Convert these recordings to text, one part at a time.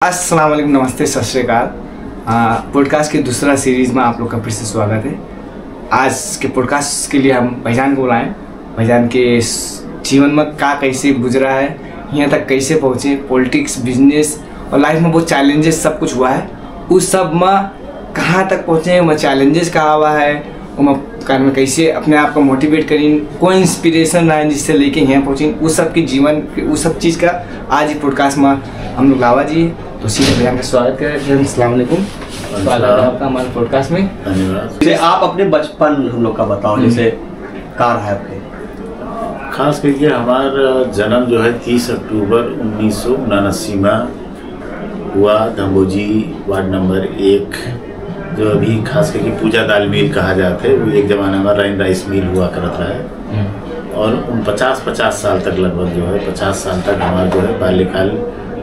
अस्सलाम वालेकुम, नमस्ते, सत श्री अकाल। पॉडकास्ट के दूसरा सीरीज़ में आप लोग का फिर से स्वागत है। आज के पॉडकास्ट के लिए हम भाईजान को बुलाएं। भाईजान के जीवन में क्या कैसे गुजरा है, यहाँ तक कैसे पहुँचे, पॉलिटिक्स, बिजनेस और लाइफ में बहुत चैलेंजेस सब कुछ हुआ है। उस सब में कहाँ तक पहुँचे, वह चैलेंजेस कहाँ हुआ है, कारण में कैसे अपने आप को मोटिवेट करें, कोई इंस्पिरेशन रहा जिससे लेके यहाँ पहुँचे, उस सब की जीवन, उस सब चीज़ का आज ही पॉडकास्ट में हम लोग लावा जी। तो सीधे भैया का स्वागत करें। अस्सलाम वालेकुम, स्वागत है आपका हमारे पॉडकास्ट में। धन्यवाद। जैसे आप अपने बचपन हम लोग का बताओ, जैसे कार है आपके? खास करके हमारा जन्म जो है 30 अक्टूबर 1979 में हुआ धम्बोजी वार्ड नंबर 1, जो अभी खास करके पूजा दाल मिल कहा जाता है। वो एक ज़माना में राइन राइस मिल हुआ करता है और उन 50 साल तक लगभग जो है 50 साल तक हमारा जो है बाल्यकाल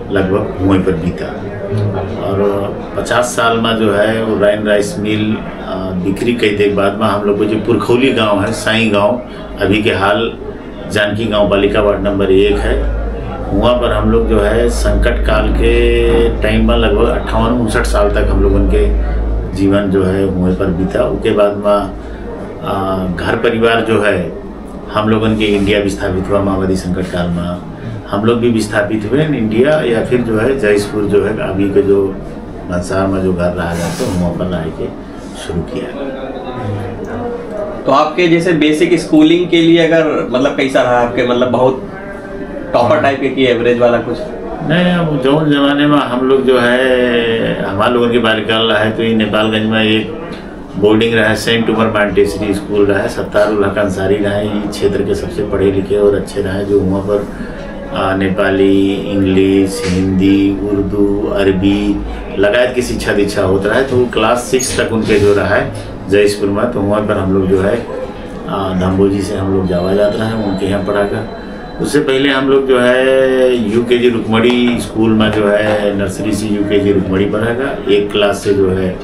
लगभग वहीं पर बीता। और 50 साल में जो है वो राइन राइस मिल बिक्री कई देर बाद में हम लोग को जो पुरखौली गांव है, साई गांव, अभी के हाल जानकी गांव बालिका वार्ड नंबर 1 है, वहाँ पर हम लोग जो है संकट काल के टाइम में लगभग 58-59 साल तक हम लोगों के जीवन जो है वहीं पर बीता। उसके बाद में घर परिवार जो है हम लोगों के इंडिया विस्थापित हुआ। माओवादी संकट काल में हम लोग भी विस्थापित हुए इंडिया, या फिर जो है जयपुर जो है अभी के जो भंसार में जो घर रहा जाता है वहाँ पर रह के शुरू किया। तो आपके जैसे बेसिक स्कूलिंग के लिए अगर मतलब कैसा रहा आपके, मतलब बहुत टॉपर टाइप के कि एवरेज वाला कुछ? नहीं, जो जमाने में हम लोग जो है हमारे लोगों की बालिकाल रहा है तो ये नेपालगंज में एक बोर्डिंग रहा है, सेंट उमर मांटेसरी स्कूल रहा है, सत्तार उल हक अंसारी रहा है। ये क्षेत्र के सबसे पढ़े लिखे और अच्छे रहे, जो वहाँ पर नेपाली, इंग्लिश, हिंदी, उर्दू, अरबी लगायत की शिक्षा दीक्षा होता है। तो क्लास 6 तक उनके जो रहा है जयपुर में, तो वहाँ पर हम लोग जो है धम्बोजी से हम लोग जावा जाता है, उनके यहाँ पढ़ा कर। उससे पहले हम लोग जो है यूकेजी रुकमड़ी स्कूल में जो है नर्सरी से यूकेजी रुकमड़ी पढ़ागा। 1 क्लास से जो है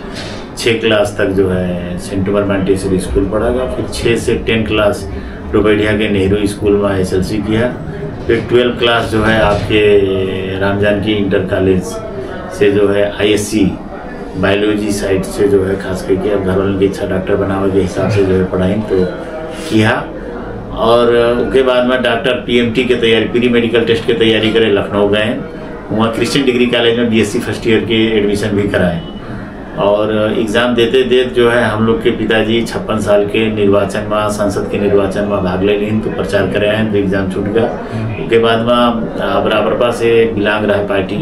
6 क्लास तक जो है सेंट उमर मांटेसरी स्कूल पढ़ागा। फिर 6 से 10 क्लास रुपैडिया के नेहरू स्कूल में SLC किया। फिर 12 क्लास जो है आपके राम जानकी इंटर कॉलेज से जो है ISC बायोलॉजी साइड से जो है खास करके अब घर वालों की इच्छा डॉक्टर बनावे के हिसाब से जो है पढ़ाई तो किया। और उसके बाद में डॉक्टर PMT के तैयारी, प्री मेडिकल टेस्ट की तैयारी करे लखनऊ गए। वहाँ क्रिश्चियन डिग्री कॉलेज में BSc फर्स्ट ईयर के एडमिशन भी कराए। और एग्ज़ाम देते देते जो है हम लोग के पिताजी 56 साल के निर्वाचन में, संसद के निर्वाचन में भाग ले लें तो प्रचार करे हैं, तो एग्ज़ाम छूट गया। उसके बाद में बराबर से बिलांग रहा पार्टी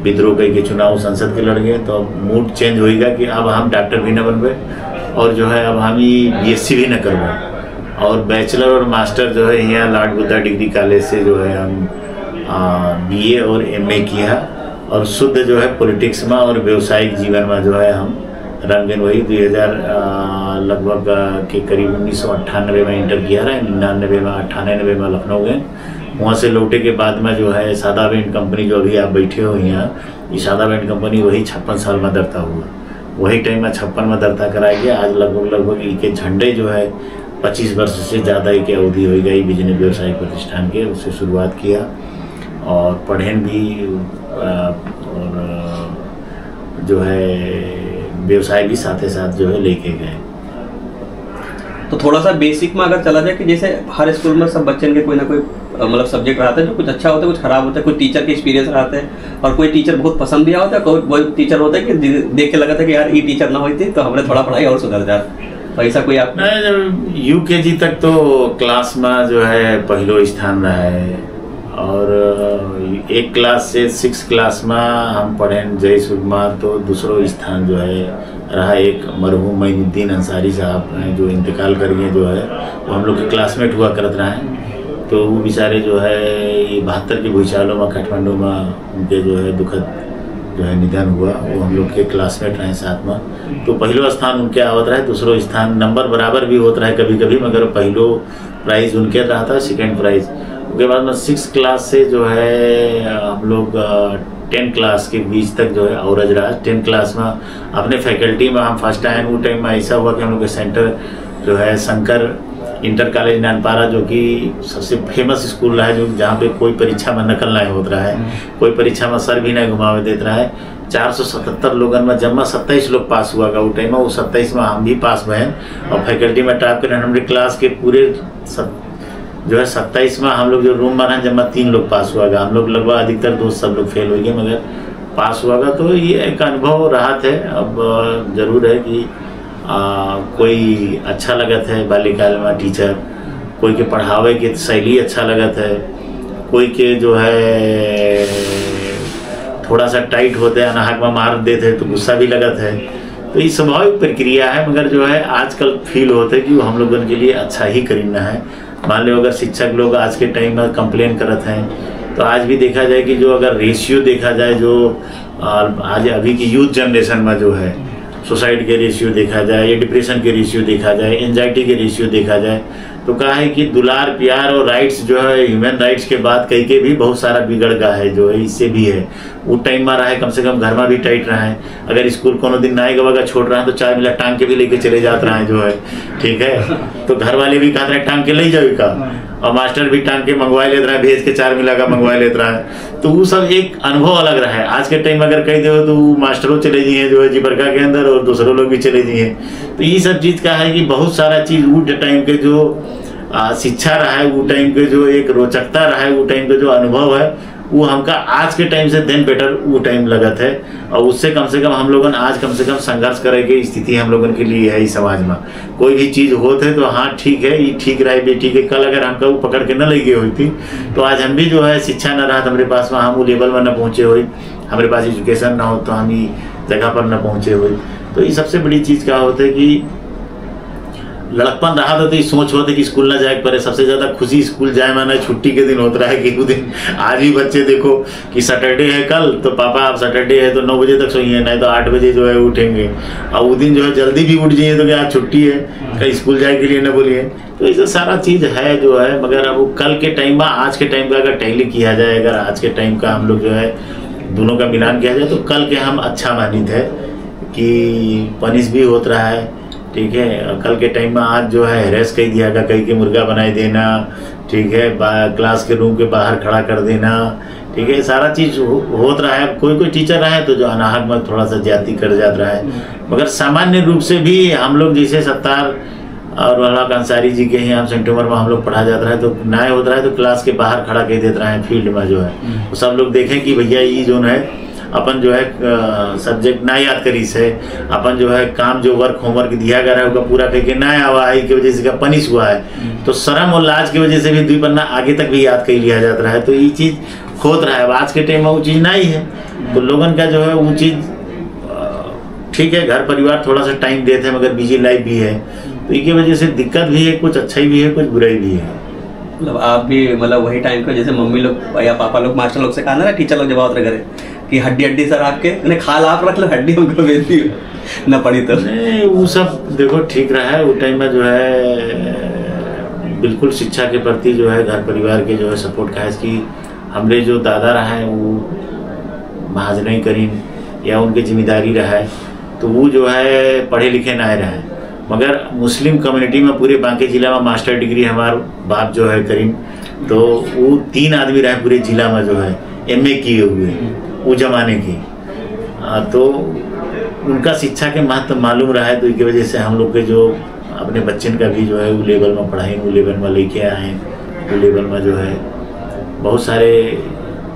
विद्रोह के चुनाव संसद के लड़ गए। तो मूड चेंज होएगा कि अब हम डॉक्टर भी न बनबे और जो है अब हम ही BSc भी न करबे। और बैचलर और मास्टर जो है यहाँ लॉर्ड बुद्धा डिग्री कॉलेज से जो है हम BA और MA किया। और शुद्ध जो है पॉलिटिक्स में और व्यवसायिक जीवन में जो है हम रंगन वही 2000 लगभग के करीब 1998 में इंटर किया रहा है। 99 में 98 में लखनऊ गए। वहाँ से लौटे के बाद में जो है सादा बैंड कंपनी जो अभी आप बैठे हो यहाँ, ये सादा बैंड कंपनी वही 56 साल में दरता हुआ, वही टाइम में 56 में दरता कराया गया। आज लगभग इनके झंडे जो है 25 वर्ष से ज़्यादा की अवधि हो गई बिजनेस व्यवसाय प्रतिष्ठान के। उससे शुरुआत किया और पढ़ें भी और जो है व्यवसाय भी साथ साथ जो है लेके गए। तो थोड़ा सा बेसिक में अगर चला जाए कि जैसे हर स्कूल में सब बच्चन के कोई ना कोई मतलब सब्जेक्ट रहता है, जो कुछ अच्छा होता है कुछ खराब होता है, कोई टीचर के एक्सपीरियंस रहते हैं और कोई टीचर बहुत पसंद दिया होता है, कोई टीचर होता है कि देख के लगा था कि यार ये टीचर ना होती तो हमने थोड़ा पढ़ाई और सुधर जाता। तो ऐसा कोई आप? UKG तक तो क्लास में जो है पहलो स्थान रहा है। और 1 क्लास से 6 क्लास में हम पढ़े जयपुर में, तो दूसरो स्थान जो है रहा एक मरहूम मोइनुद्दीन अंसारी साहब हैं जो इंतकाल कर गए, जो है वो हम लोग के क्लासमेट हुआ करत रहे हैं। तो वो बेचारे जो है 72 के भूचालों में काठमांडू में उनके जो है दुखद जो है निधन हुआ। वो हम लोग के क्लासमेट रहे साथ में। तो पहलो स्थान उनके आवत रहे, दूसरो स्थान नंबर बराबर भी होता रहे कभी कभी, मगर पहलो प्राइज उनके रहा था, सेकेंड प्राइज। उसके बाद में 6 क्लास से जो है हम लोग 10 क्लास के बीच तक जो है औरज रहा। 10 क्लास में अपने फैकल्टी में हम फर्स्ट आए। वो टाइम में ऐसा हुआ कि हम लोग के सेंटर जो है शंकर इंटर कॉलेज नानपारा जो कि सबसे फेमस स्कूल रहा है, जो जहाँ पे कोई परीक्षा में नकल नहीं होत रहा है, कोई परीक्षा में सर भी नहीं घुमावे देता रहा है। 477 लोगन में जमा 27 लोग पास हुआ वो टाइम में, वो 27 में हम भी पास हुए हैं और फैकल्टी में टॉप करें। हमारे क्लास के पूरे जो है 27 में हम लोग जो रूम बना जमा 3 लोग पास हुआ। हम लोग लगभग अधिकतर दोस्त सब लोग फेल हो गए मगर पास हुआ। तो ये एक अनुभव रहा है। अब जरूर है कि कोई अच्छा लगत है बाल्यकाल में टीचर, कोई के पढ़ावे के शैली अच्छा लगत है, कोई के जो है थोड़ा सा टाइट होते हैं, अनाहक में मार देते हैं तो गुस्सा भी लगत है। तो ये स्वाभाविक प्रक्रिया है, मगर जो है आजकल फील होता है कि वो हम लोगों के लिए अच्छा ही करना है। मान लो अगर शिक्षक लोग आज के टाइम में कंप्लेन करते हैं तो आज भी देखा जाए कि जो अगर रेशियो देखा जाए जो आज अभी की यूथ जनरेशन में जो है सुसाइड के रेशियो देखा जाए या डिप्रेशन के रेशियो देखा जाए, एंजाइटी के रेशियो देखा जाए, तो कहा है कि दुलार प्यार और राइट्स जो है ह्यूमन राइट्स के बाद कई के भी बहुत सारा बिगड़ गया है। जो है इससे भी है वो टाइम में रहा है, कम से कम घर में भी टाइट रहा है। अगर स्कूल कोनो दिन नाई गवा छोड़ रहा है तो 4 मिला टांग के भी लेके चले जाते रहे जो है, ठीक है। तो घर वाले भी कहते रहे टांग के ले जाओ का, और मास्टर भी टांग के मंगवा लेते रहे, भेज के 4 मिला का मंगवा लेते रहे। तो वो सब एक अनुभव अलग रहा है। आज के टाइम अगर कह दो तो मास्टरों चले जाइए जो है जीवरका के अंदर और दूसरों लोग भी चले जाइए। तो ये सब चीज़ का है कि बहुत सारा चीज़ वो टाइम के जो शिक्षा रहा है, वो टाइम के जो एक रोचकता रहा है, वो टाइम के जो अनुभव है वो हमका आज के टाइम से देन बेटर वो टाइम लगत है। और उससे कम से कम हम लोगों आज कम से कम संघर्ष करे की स्थिति हम लोगों के लिए है। इस समाज में कोई भी चीज़ होते है तो हाँ ठीक है, ये ठीक रहा है ठीक है। कल अगर हमका वो पकड़ के न लगी हुई थी तो आज हम भी जो है शिक्षा न रहा हमारे पास में, हम वो लेवल में न पहुँचे हुए, हमारे पास एजुकेशन ना हो तो हम ये जगह पर न पहुँचे हुए। तो ये सबसे बड़ी चीज़ क्या होता है कि लड़कपन रहा था तो ये सोच होते कि स्कूल ना जाए पर सबसे ज्यादा खुशी स्कूल जाए माना छुट्टी के दिन होता है कि वो दिन आज भी बच्चे देखो कि सैटरडे है कल तो पापा आप सैटरडे है तो 9 बजे तक सोइए, नहीं तो 8 बजे जो है उठेंगे। और वो दिन जो है जल्दी भी उठ जाइए तो क्या आज छुट्टी है, कहीं स्कूल जाए के लिए न बोलिए। तो ये सारा चीज़ है जो है। मगर अब कल के टाइम में आज के टाइम का अगर टैली किया जाए, अगर आज के टाइम का हम लोग जो है दोनों का मिलान किया जाए तो कल के हम अच्छा मानित है कि पनिश भी होता रहा है, ठीक है। कल के टाइम में आज जो है हेरेस कही दिया गया, कहीं के मुर्गा बनाए देना, ठीक है, क्लास के रूम के बाहर खड़ा कर देना, ठीक है, सारा चीज़ होता रहा है। कोई टीचर रहा है तो जो अनाहक में थोड़ा सा ज्यादा कर जाता रहा है। मगर सामान्य रूप से भी हम लोग जैसे सत्तार और मौलाना अंसारी जी के यहाँ सेंट उमर में हम लोग पढ़ा जाता है तो नाय होता है तो क्लास के बाहर खड़ा कर देते रहे फील्ड में जो है, तो सब लोग देखें कि भैया ये जो है अपन जो है सब्जेक्ट ना याद करी से, अपन जो है काम जो वर्क होमवर्क दिया गया है उसका पूरा करके ना आवा है की वजह से पनिश हुआ है तो शर्म और लाज की वजह से भी 2 पन्ना आगे तक भी याद कर लिया जाता है। तो ये चीज़ खोद रहा है। आज के टाइम में वो चीज़ नहीं है तो लोगों का जो है वो चीज़ ठीक है, घर परिवार थोड़ा सा टाइम देते हैं मगर बिजी लाइफ भी है तो इसकी वजह से दिक्कत भी है, कुछ अच्छाई भी है कुछ बुराई भी है। मतलब आप भी मतलब वही टाइम पे जैसे मम्मी लोग या पापा लोग मास्टर लोग से कहा ना टीचर लोग जब आते करे कि हड्डी सर आपके खाल आप रख लो हड्डी हमको बेचती न पड़ी तो नहीं, वो सब देखो ठीक रहा है। वो टाइम में जो है बिल्कुल शिक्षा के प्रति जो है घर परिवार के जो है सपोर्ट का है कि हमरे जो दादा रहा है वो महाजनी करीन या उनकी जिम्मेदारी रहा है तो वो जो है पढ़े लिखे ना रहा है। मगर मुस्लिम कम्युनिटी में पूरे बांके जिला में मास्टर डिग्री हमारे बाप जो है करीम तो वो 3 आदमी रहे पूरे जिला में जो है MA किए हुए वो जमाने की। तो उनका शिक्षा के महत्व मालूम रहा है तो इसकी वजह से हम लोग के जो अपने बच्चन का भी जो है वो लेवल में पढ़ाई वो लेवल में लेके आए, वो लेवल में जो है बहुत सारे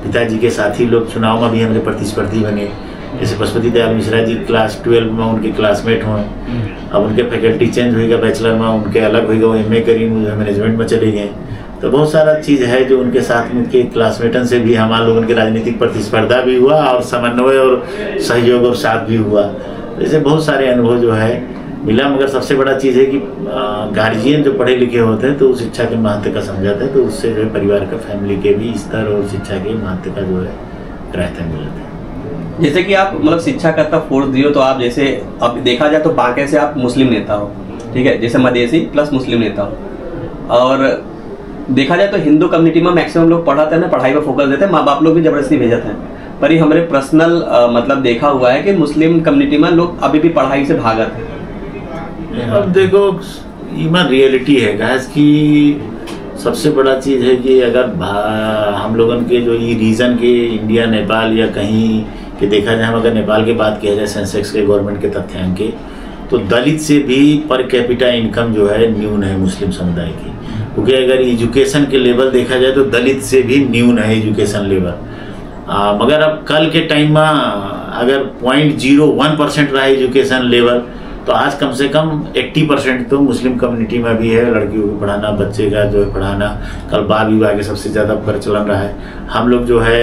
पिताजी के साथी लोग चुनाव में भी हमारे प्रतिस्पर्धी बने। जैसे पशुपति दयाल मिश्रा जी क्लास 12 में उनके क्लासमेट हुए, अब उनके फैकल्टी चेंज हुई बैचलर में उनके अलग हुई वो MA करी मैनेजमेंट में चले गए। तो बहुत सारा चीज़ है जो उनके साथ उनके क्लासमेटन से भी हमारे लोगों की राजनीतिक प्रतिस्पर्धा भी हुआ और समन्वय और सहयोग और साथ भी हुआ। ऐसे बहुत सारे अनुभव जो है मिला। मगर सबसे बड़ा चीज़ है कि गार्जियन जो पढ़े लिखे होते हैं तो शिक्षा के महत्व का समझाते हैं तो उससे जो है परिवार का फैमिली के भी स्तर और शिक्षा के महत्व का जो है रहता मिलता है। जैसे कि आप मतलब शिक्षा करता फोर्स दियो तो आप जैसे अब देखा जाए तो बांके से आप मुस्लिम नेता हो, ठीक है, जैसे मदेसी प्लस मुस्लिम नेता हो। और देखा जाए तो हिंदू कम्युनिटी में मैक्सिमम लोग पढ़ाते हैं ना, पढ़ाई पर फोकस देते हैं, माँ बाप लोग भी जबरदस्ती भेजते हैं। पर ये हमारे पर्सनल मतलब देखा हुआ है कि मुस्लिम कम्युनिटी में लोग अभी भी पढ़ाई से भागते हैं। अब देखो इमन रियलिटी है गैस की। सबसे बड़ा चीज़ है कि अगर हम लोगन के जो ये रीजन के इंडिया नेपाल या कहीं के देखा जाए, हम अगर नेपाल की बात किया जाए सेंसेक्स के गवर्नमेंट के तथ्यांक के, तो दलित से भी पर कैपिटा इनकम जो है न्यून है मुस्लिम समुदाय की। क्योंकि अगर एजुकेशन के लेवल देखा जाए तो दलित से भी न्यून है एजुकेशन लेवल। मगर अब कल के टाइम में अगर 0.01% रहा एजुकेशन लेवल, तो आज कम से कम 80% तो मुस्लिम कम्युनिटी में भी है। लड़कियों को पढ़ाना, बच्चे का जो है पढ़ाना, कल बाल विवाह के सबसे ज़्यादा प्रचलन रहा है। हम लोग जो है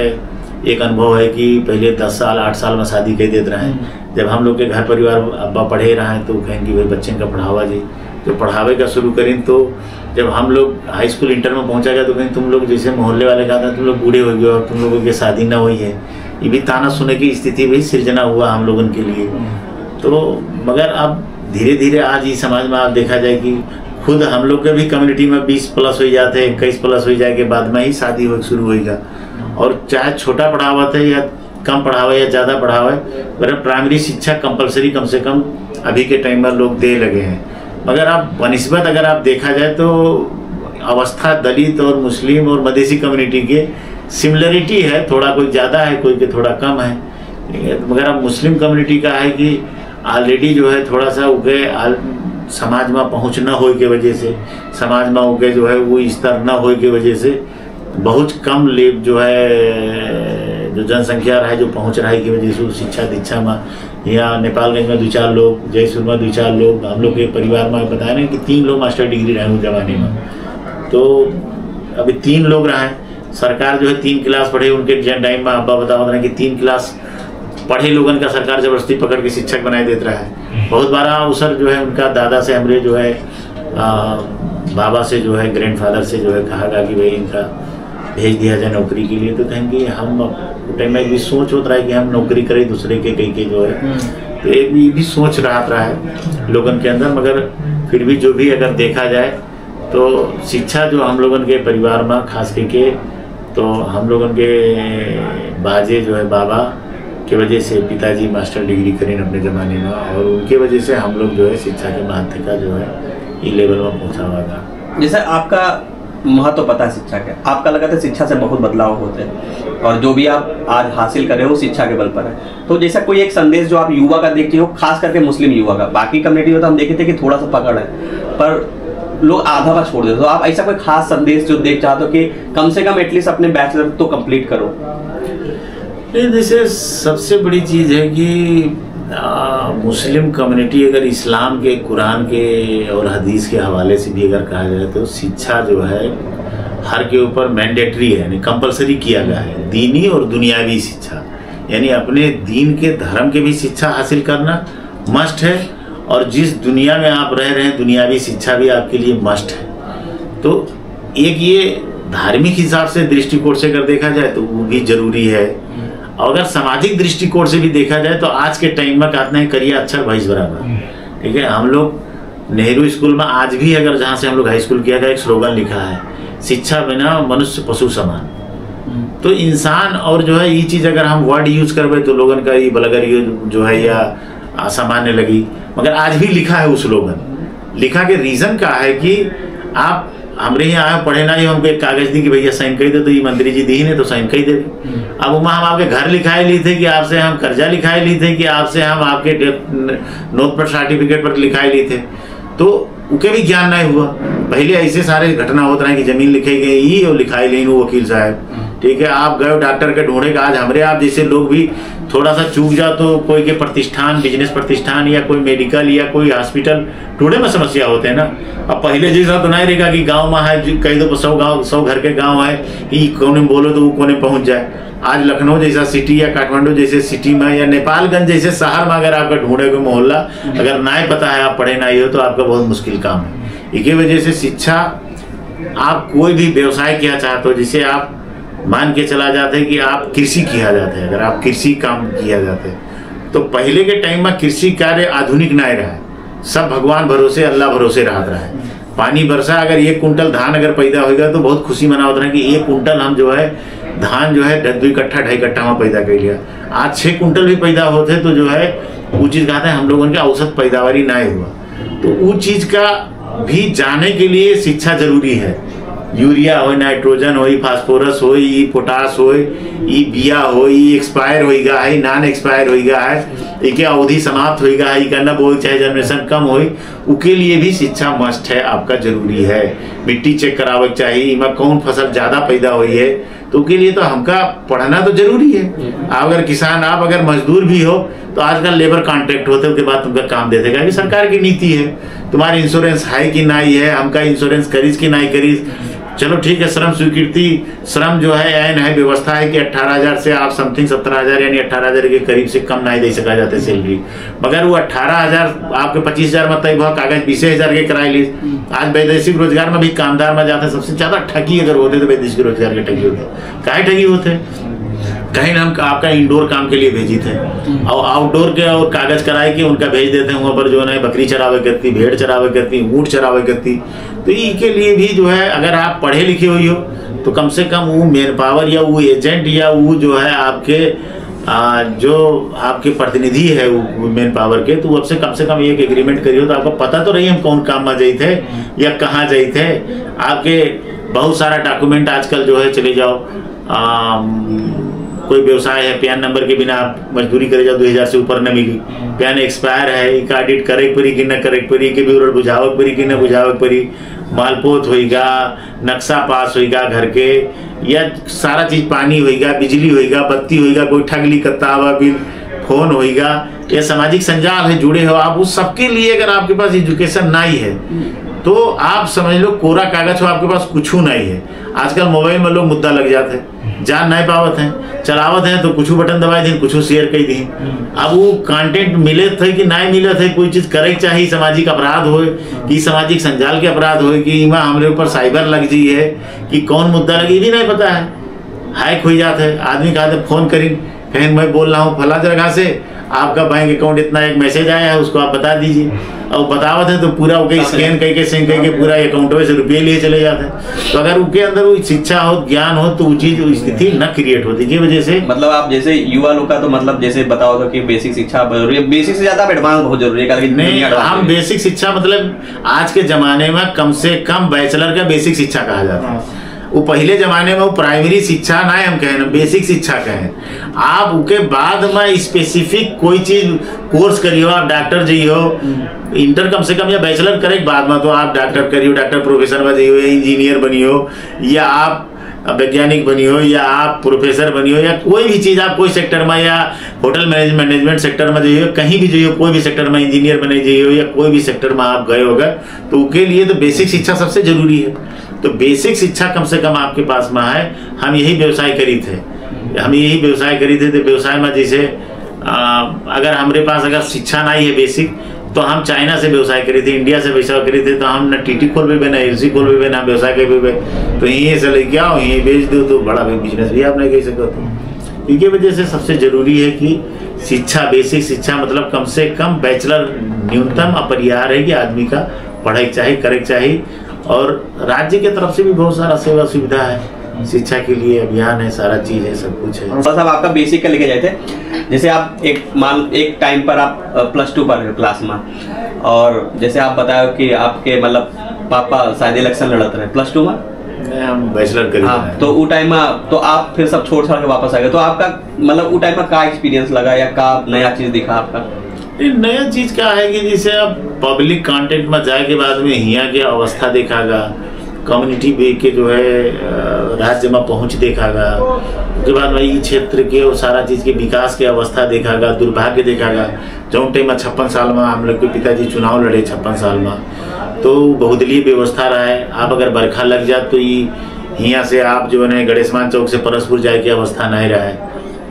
एक अनुभव है कि पहले 10 साल 8 साल में शादी कर देते रहे। जब हम लोग के घर परिवार अब्बा पढ़े रहे हैं तो कहेंगे भाई बच्चे का पढ़ावा जी, तो पढ़ावे का शुरू करें। तो जब हम लोग हाई स्कूल इंटर में पहुंचा गया तो कहें तुम लोग जैसे मोहल्ले वाले कहते हैं तुम लोग बूढ़े हो गए और तुम लोगों की शादी ना हुई है। ये भी ताना सुने की स्थिति भी सृजना हुआ हम लोगों के लिए। तो मगर अब धीरे धीरे आज ही समाज में आप देखा जाए कि खुद हम लोग के भी कम्युनिटी में 20+ हो जाते हैं, 21+ हो जाए के बाद में ही शादी हो शुरू होगा। और चाहे छोटा पढ़ावत है या कम पढ़ावे या ज़्यादा पढ़ावे, मगर प्राइमरी शिक्षा कंपलसरी कम से कम अभी के टाइम में लोग दे लगे हैं। मगर आप बनिस्बत अगर आप देखा जाए तो अवस्था दलित और मुस्लिम और मधेसी कम्युनिटी के सिमिलरिटी है, थोड़ा कोई ज़्यादा है कोई के थोड़ा कम है। मगर अब मुस्लिम कम्युनिटी का है कि ऑलरेडी जो है थोड़ा सा उगे समाज में पहुँच न हो के वजह से, समाज में उगे जो है वो स्तर न हो के वजह से बहुत कम लेव जो है जो जनसंख्या रहा है जो पहुँच रहा है की वजह से शिक्षा दीक्षा में यहाँ नेपालगंज में 2-4 लोग, जयसुर में 2-4 लोग, हम लोग के परिवार में बताया ना कि 3 लोग मास्टर डिग्री रहे उस जमाने में। तो अभी 3 लोग रहे, सरकार जो है 3 क्लास पढ़े उनके टाइम में अब्बा बताओ कि 3 क्लास पढ़े लोगन का सरकार जबरदस्ती पकड़ के शिक्षक बनाए देता है। बहुत बार अवसर जो है उनका दादा से हमरे जो है बाबा से जो है ग्रैंडफादर से जो है कहा गया कि भाई इनका भेज दिया जाए नौकरी के लिए। तो कहेंगे हम टाइम में भी सोच होता है कि हम नौकरी करें दूसरे के कहीं के जो है, तो एक भी सोच रहा है लोगन के अंदर। मगर फिर भी जो भी अगर देखा जाए तो शिक्षा जो हम लोगन के परिवार में खास करके तो हम लोगन के बाजे जो है बाबा की वजह से पिताजी मास्टर डिग्री करें अपने ज़माने में, और उनके वजह से हम लोग जो है शिक्षा के महत्व जो है ई लेवल में पहुँचा हुआ था। जैसे आपका महत्व पता है शिक्षा के, आपका लगा था शिक्षा से बहुत बदलाव होते हैं और जो भी आप आज हासिल कर रहे हो शिक्षा के बल पर है। तो जैसा कोई एक संदेश जो आप युवा का देखते हो, खास करके मुस्लिम युवा का, बाकी कम्युनिटी में तो हम देखे थे कि थोड़ा सा पकड़ है पर लोग आधा बार छोड़ देते। तो आप ऐसा कोई खास संदेश जो देख चाहते हो कि कम से कम एटलीस्ट अपने बैचलर तो कंप्लीट करो? जैसे सबसे बड़ी चीज़ है कि मुस्लिम कम्युनिटी अगर इस्लाम के, कुरान के और हदीस के हवाले से भी अगर कहा जाए तो शिक्षा जो है हर के ऊपर मैंडेटरी है, यानी कंपलसरी किया गया है। दीनी और दुनियावी शिक्षा, यानी अपने दीन के धर्म के भी शिक्षा हासिल करना मस्ट है, और जिस दुनिया में आप रह रहे हैं दुनियावी शिक्षा भी आपके लिए मस्ट है। तो एक ये धार्मिक हिसाब से दृष्टिकोण से अगर देखा जाए तो वो भी जरूरी है, और अगर सामाजिक दृष्टिकोण से भी देखा जाए तो आज के टाइम में कहते हैं करिया अक्षर भैंस बराबर। ठीक है, हम लोग नेहरू स्कूल में आज भी अगर जहाँ से हम लोग हाई स्कूल किया गया एक स्लोगन लिखा है, शिक्षा बिना मनुष्य पशु समान। तो इंसान और जो है ये चीज़ अगर हम वर्ड यूज करवे तो लोगन का ये बलगर जो है या असामान्य लगी, मगर आज भी लिखा है वो स्लोगन। लिखा के रीज़न का है कि आप हमरे यहाँ आए पढ़े ना, ही हमको एक कागज दी कि भैया साइन कर दे, तो ये मंत्री जी दी ने तो साइन कर दे। अब वहाँ हम आपके घर लिखाए ली थे कि आपसे हम कर्जा लिखाए ली थे कि आपसे हम आपके नोट पर सर्टिफिकेट पर लिखाए ली थे, तो उनके भी ज्ञान नहीं हुआ। पहले ऐसे सारे घटना होते रहे कि जमीन लिखाई गई और लिखाई ली वकील साहब। ठीक है, आप गए डॉक्टर के ढूंढे का, आज हमरे आप जैसे लोग भी थोड़ा सा चूक जाओ तो कोई के प्रतिष्ठान, बिजनेस प्रतिष्ठान या कोई मेडिकल या कोई हॉस्पिटल ढूंढे में समस्या होते हैं ना। अब पहले जैसा तो नहीं रहेगा कि गांव में है कहीं तो 100 घर के गांव है कि कोने बोलो तो वो कोने पहुंच जाए। आज लखनऊ जैसा सिटी या काठमांडू जैसे सिटी में या नेपालगंज जैसे शहर में अगर आपका ढूंढे कोई मोहल्ला अगर ना पता है, आप पढ़े ना हो, तो आपका बहुत मुश्किल काम है। इसी वजह से शिक्षा, आप कोई भी व्यवसाय किया चाहते हो, जिसे आप मान के चला जाते हैं कि आप कृषि किया जाता है, अगर आप कृषि काम किया जाता है तो पहले के टाइम में कृषि कार्य आधुनिक नहीं रहा है, सब भगवान भरोसे अल्लाह भरोसे रहा है। पानी बरसा अगर 1 कुंटल धान अगर पैदा होगा तो बहुत खुशी मनावत रहे कि 1 कुंटल हम जो है धान जो है 2 कट्ठा 2.5 कट्ठा में पैदा कर लिया। आज 6 कुंटल भी पैदा होते तो जो है वो चीज़ कहते हैं हम लोगों के औसत पैदावारी नहीं हुआ। तो वो चीज़ का भी जाने के लिए शिक्षा जरूरी है। यूरिया हो, नाइट्रोजन हो, फास्फोरस हो, पोटास हो, बिया हो, एक्सपायर होगा है, नॉन एक्सपायर होगा है, एक अवधि समाप्त होगा है, नब हो चाहे जनरेशन कम हो, उसके लिए भी शिक्षा मस्ट है, आपका जरूरी है। मिट्टी चेक करावे चाहिए, इमा कौन फसल ज्यादा पैदा हुई है, तो उसके लिए तो हमका पढ़ना तो जरूरी है। अगर किसान आप अगर मजदूर भी हो तो आजकल लेबर कॉन्ट्रैक्ट होते उसके बाद तुमका काम दे देगा, सरकार की नीति है। तुम्हारी इंश्योरेंस है कि नहीं है, हमका इंश्योरेंस करीज कि नहीं करीज, चलो ठीक है। श्रम स्वीकृति, श्रम जो है ऐन है, व्यवस्था है कि 18,000 से आप समथिंग 17,000 यानी 18,000 के करीब से कम नहीं दे सका जाते सैलरी, मगर वो 18,000 आपके 25,000 में तय हुआ कागज 20,000 के कराई ली। आज वैदेशिक रोजगार में भी कामदार में जाते सबसे ज्यादा ठगी अगर होते तो वैदेशिक रोजगार के ठगी होते, काहे ठगी होते, कहीं ना हम आपका इंडोर काम के लिए भेजी थे और आउटडोर के और कागज कराए के उनका भेज देते हैं, वहाँ पर जो है बकरी चरावे करती, भेड़ चरावे करती, ऊँट चरावे करती। तो इसके लिए भी जो है अगर आप पढ़े लिखे हुई हो तो कम से कम वो मैन पावर या वो एजेंट या वो जो है आपके जो आपके प्रतिनिधि है वो मैन पावर के, तो आपसे कम से कम एक एग्रीमेंट करिए तो आपको पता तो रही हम कौन काम में जाए थे या कहाँ जाए थे। आपके बहुत सारा डॉक्यूमेंट आजकल जो है चले जाओ, कोई व्यवसाय है पैन नंबर के बिना आप मजदूरी करे जाओ 2000 से ऊपर न मिली, पैन एक्सपायर है, एक ऑडिट करे परी कि न करे परी, के विवरण बुझावक परी कि न बुझावक परी, मालपोत होएगा, नक्शा पास होएगा घर के, या सारा चीज पानी होएगा, बिजली होएगा, बत्ती होएगा, कोई ठगली कत्तावा बिल, फोन होएगा, या सामाजिक संजाल है जुड़े हो आप, उस सबके लिए अगर आपके पास एजुकेशन नहीं है तो आप समझ लो कोरा कागज हो, आपके पास कुछ नहीं है। आजकल मोबाइल में लोग मुद्दा लग जाते हैं, जान नहीं पावत हैं, चलावत हैं तो कुछ बटन दबाए दी, कुछ शेयर कर दी। अब वो कंटेंट मिले थे कि नहीं मिले थे, कोई चीज करे चाहिए, सामाजिक अपराध हो कि सामाजिक संजाल के अपराध हो कि इमा हमारे ऊपर साइबर लग जी है कि कौन मुद्दा लगी भी नहीं पता है, हैक हो जाते है। आदमी कहते फोन करी कहीं मैं बोल रहा हूँ फला जगह से, आपका बैंक अकाउंट इतना एक मैसेज आया है उसको आप बता दीजिए, और बतावत है तो पूरा ओके स्कैन करके सेंड करके पूरा अकाउंट से रुपये लिए चले जाते हैं। तो अगर उनके अंदर वो शिक्षा हो, ज्ञान हो, तो वो चीज स्थिति न क्रिएट होती की वजह से। मतलब आप जैसे युवा लोग का तो मतलब जैसे बताओ तो कि बेसिक शिक्षा जरूरी है, बेसिक से ज्यादा एडवांस बहुत जरूरी है। नहीं, हम बेसिक शिक्षा मतलब आज के जमाने में कम से कम बैचलर का बेसिक शिक्षा कहा जाता है। वो पहले जमाने में वो प्राइमरी शिक्षा ना हम कहें, बेसिक शिक्षा कहें। आप उसके बाद में स्पेसिफिक कोई चीज कोर्स करियो, आप डॉक्टर जाइयो, इंटर कम से कम या बैचलर करे बाद में तो आप डॉक्टर करियो, डॉक्टर प्रोफेसर में जाइयो, इंजीनियर बनियो, या आप वैज्ञानिक बनियो, या आप प्रोफेसर बनियो, या कोई भी चीज आप कोई सेक्टर में, या होटल मैनेजमेंट सेक्टर में जाइयो, कहीं भी जाइयो, कोई भी सेक्टर में इंजीनियर बने जाइयो, या कोई भी सेक्टर में आप गए होगा, तो उसके लिए तो बेसिक शिक्षा सबसे जरूरी है। तो बेसिक शिक्षा कम से कम आपके पास में है। हम यही व्यवसाय करी थे, तो व्यवसाय में जैसे अगर हमारे पास अगर शिक्षा नहीं है बेसिक, तो हम चाइना से व्यवसाय करी थे, इंडिया से व्यवसाय करी थे, तो हम न टीटी खोल पे, न एलसी खोल पे, न व्यवसाय कर पे, तो यहीं से लेके आओ, यहीं बेच दो, तो बड़ा बिजनेस भी आप नहीं कह सकते। इनकी वजह से सबसे जरूरी है कि शिक्षा, बेसिक शिक्षा मतलब कम से कम बैचलर न्यूनतम अपरिहार्य है कि आदमी का पढ़ाई चाहिए, करे चाहिए। और राज्य की तरफ से भी बहुत सारा सेवा सुविधा है, शिक्षा के लिए अभियान है, सारा चीज है, सब कुछ है। साहब आपका बेसिक का लेके जाए थे, जैसे आप एक टाइम पर आप +2 पर क्लास में, और जैसे आप बताओ कि आपके मतलब पापा शायद इलेक्शन लड़ते रहे +2 में, हम बैचलर करें। हाँ, तो वो टाइम में तो आप फिर सब छोड़ छाड़ के वापस आ गए, तो आपका मतलब वो टाइम में क्या एक्सपीरियंस लगा या क्या नया चीज दिखा आपका? नया चीज क्या है कि जैसे अब पब्लिक कंटेंट में जाए के बाद में यहाँ की अवस्था देखागा, कम्युनिटी भी के जो है राज्य में पहुंच देखागा, उसके बाद में ये क्षेत्र के और सारा चीज के विकास की अवस्था देखागा, दुर्भाग्य देखागा। जो टाइम में 56 साल में हम लोग के पिताजी चुनाव लड़े 56 साल में, तो बहुदलीय व्यवस्था रहा है। आप अगर बरखा लग जाए तो ये यहाँ से आप जो है गणेशमान चौक से परसपुर जाए की अवस्था नहीं रहा है,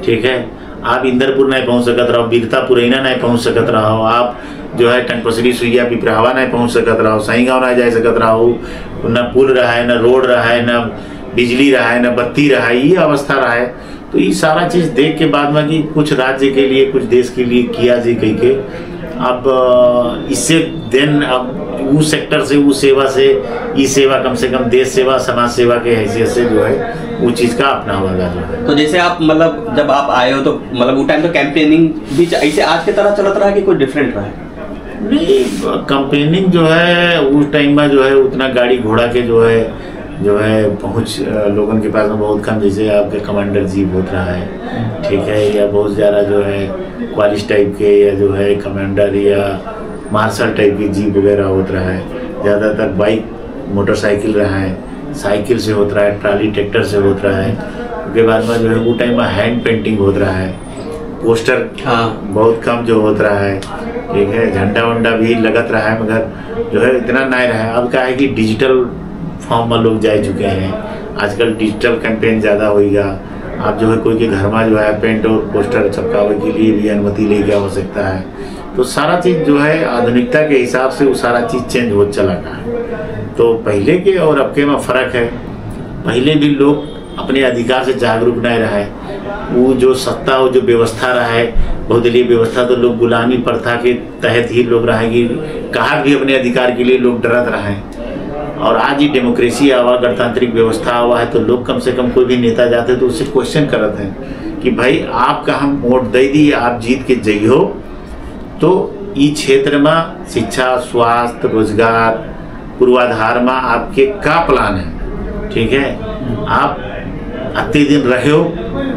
ठीक है। आप इंदरपुर नहीं पहुंच सकत रहो, बीरता पुरैना नहीं पहुंच सकत रहो, आप जो है टनपसरी सुइया पिपरावा नहीं पहुंच सकत रहो, सही गाँव नहीं जा सकत रहो, न पुल रहा है, न रोड रहा है, न बिजली रहा है, न बत्ती रहा है, ये अवस्था रहा है। तो ये सारा चीज देख के बाद में कि कुछ राज्य के लिए, कुछ देश के लिए किया जी कह के, अब इससे देन अब उस सेक्टर से, उस सेवा से, ये सेवा कम से कम देश सेवा, समाज सेवा के हैसियत से जो है वो चीज का अपना होगा जो है। तो जैसे आप मतलब जब आप आए हो तो मतलब वो टाइम तो कैंपेनिंग भी ऐसे आज की तरह चलत रहा है कि कुछ डिफरेंट रहा है? नहीं, कंपेनिंग जो है उस टाइम में जो है उतना गाड़ी घोड़ा के जो है पहुंच लोगों के पास में बहुत कम, जैसे आपके कमांडर जीप होता रहा है, ठीक है, या बहुत ज़्यादा जो है क्वालिस टाइप के, या जो है कमांडर या मार्शल टाइप की जीप वगैरह होता रहा है। ज़्यादातर बाइक मोटरसाइकिल रहा है, साइकिल से होता रहा है, ट्राली ट्रैक्टर से होता रहा है। उसके बाद में जो है वो टाइम में हैंड पेंटिंग होता रहा है, पोस्टर बहुत कम जो होता रहा है, ठीक है, झंडा वंडा भी लगत रहा है, मगर जो है इतना नहीं रहा है। अब क्या है कि डिजिटल फॉर्म में लोग जा चुके हैं, आजकल डिजिटल कैंपेन ज़्यादा होगा। आप जो है कोई के घर में जो है पेंट और पोस्टर छपकावे के लिए भी अनुमति लेके हो सकता है। तो सारा चीज़ जो है आधुनिकता के हिसाब से वो सारा चीज़ चेंज हो चला रहा है। तो पहले के और अब के में फ़र्क है। पहले भी लोग अपने अधिकार से जागरूक नहीं रहा है। वो जो सत्ता और जो व्यवस्था रहा है, बहुदलीय व्यवस्था, तो लोग गुलामी प्रथा के तहत ही लोग रहा है कि कहा भी अपने अधिकार के लिए लोग डरत रहा है। और आज ही डेमोक्रेसी आवा, गणतांत्रिक व्यवस्था हुआ है, तो लोग कम से कम कोई भी नेता जाते तो उससे क्वेश्चन करते हैं कि भाई आपका हम वोट दे दी, आप जीत के जइयो, तो इस क्षेत्र में शिक्षा, स्वास्थ्य, रोजगार, पूर्वाधार में आपके क्या प्लान है, ठीक है, आप अति दिन रहे हो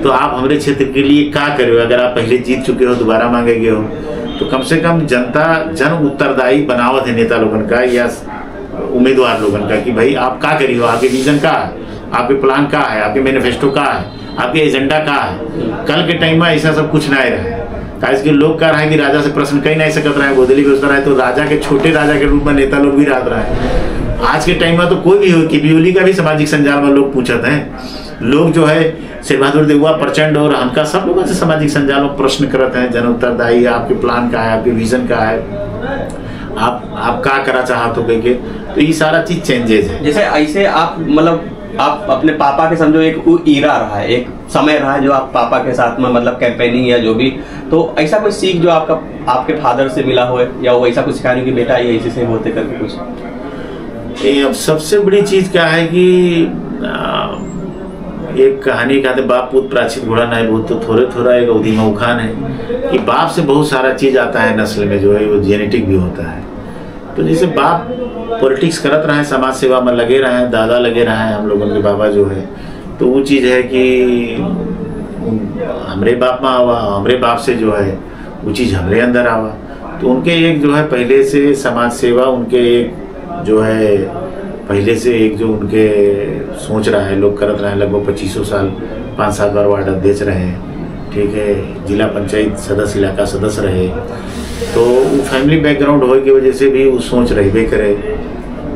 तो आप हमारे क्षेत्र के लिए क्या करे हो। अगर आप पहले जीत चुके हो, दोबारा मांगेगे हो, तो कम से कम जनता जन उत्तरदायी बनावत है नेता लोगन का या उम्मीदवार लोगन का कि भाई आप क्या करिए, आपके विजन का है, आपके प्लान का है, आपके मैनिफेस्टो का है, आपके एजेंडा का है। कल के टाइम में ऐसा सब कुछ नहीं रहा है। कि लोग कह रहे हैं कि राजा से प्रश्न कहीं नहीं सकत रहा है, बहुदलीय व्यवस्था रहा है, तो राजा के छोटे राजा के रूप में नेता लोग भी रह रहा है। आज के टाइम में तो कोई भी हो कि बियोली का भी सामाजिक संजाल में लोग पूछते हैं। लोग जो है शेर बहादुर देवुआ, प्रचंड और हमका सब लोगों से सामाजिक संजाल में प्रश्न करते हैं, जन उत्तरदायी, आपके प्लान का है, आपके विजन का है, आप क्या करा चाहते हो के। तो ये सारा चीज चेंजेस है। जैसे ऐसे आप मतलब आप अपने पापा के समझो एक ईरा रहा है, एक समय रहा है जो आप पापा के साथ में मतलब कैंपेनिंग या जो भी, तो ऐसा कोई सीख जो आपके फादर से मिला हो, या वो ऐसा कुछ सिखाने की बेटा ये ऐसे से होते करके कुछ? अब सबसे बड़ी चीज क्या है कि एक कहानी कहते बाप पुत्र प्राचित घोड़ा नहीं बहुत, तो थोड़े थोड़ा एक अवधि में उखान है कि बाप से बहुत सारा चीज आता है नस्ल में, जो है वो जेनेटिक भी होता है। तो जैसे बाप पॉलिटिक्स करत रहे हैं, समाज सेवा में लगे रहे हैं, दादा लगे रहे हैं, हम लोगों के बाबा जो है, तो वो चीज़ है कि हमरे बाप में आवा, हमरे बाप से जो है वो चीज़ हमरे अंदर आवा। तो उनके एक जो है पहले से समाज सेवा, उनके एक जो है पहले से एक जो उनके सोच रहा है, लोग करत रहे हैं, लगभग 2500 साल 5-7 बार वार्ड अध्यक्ष रहे, ठीक है, जिला पंचायत सदस्य, इलाका सदस्य रहे, तो वो फैमिली बैकग्राउंड हो की वजह से भी वो सोच रहे करे।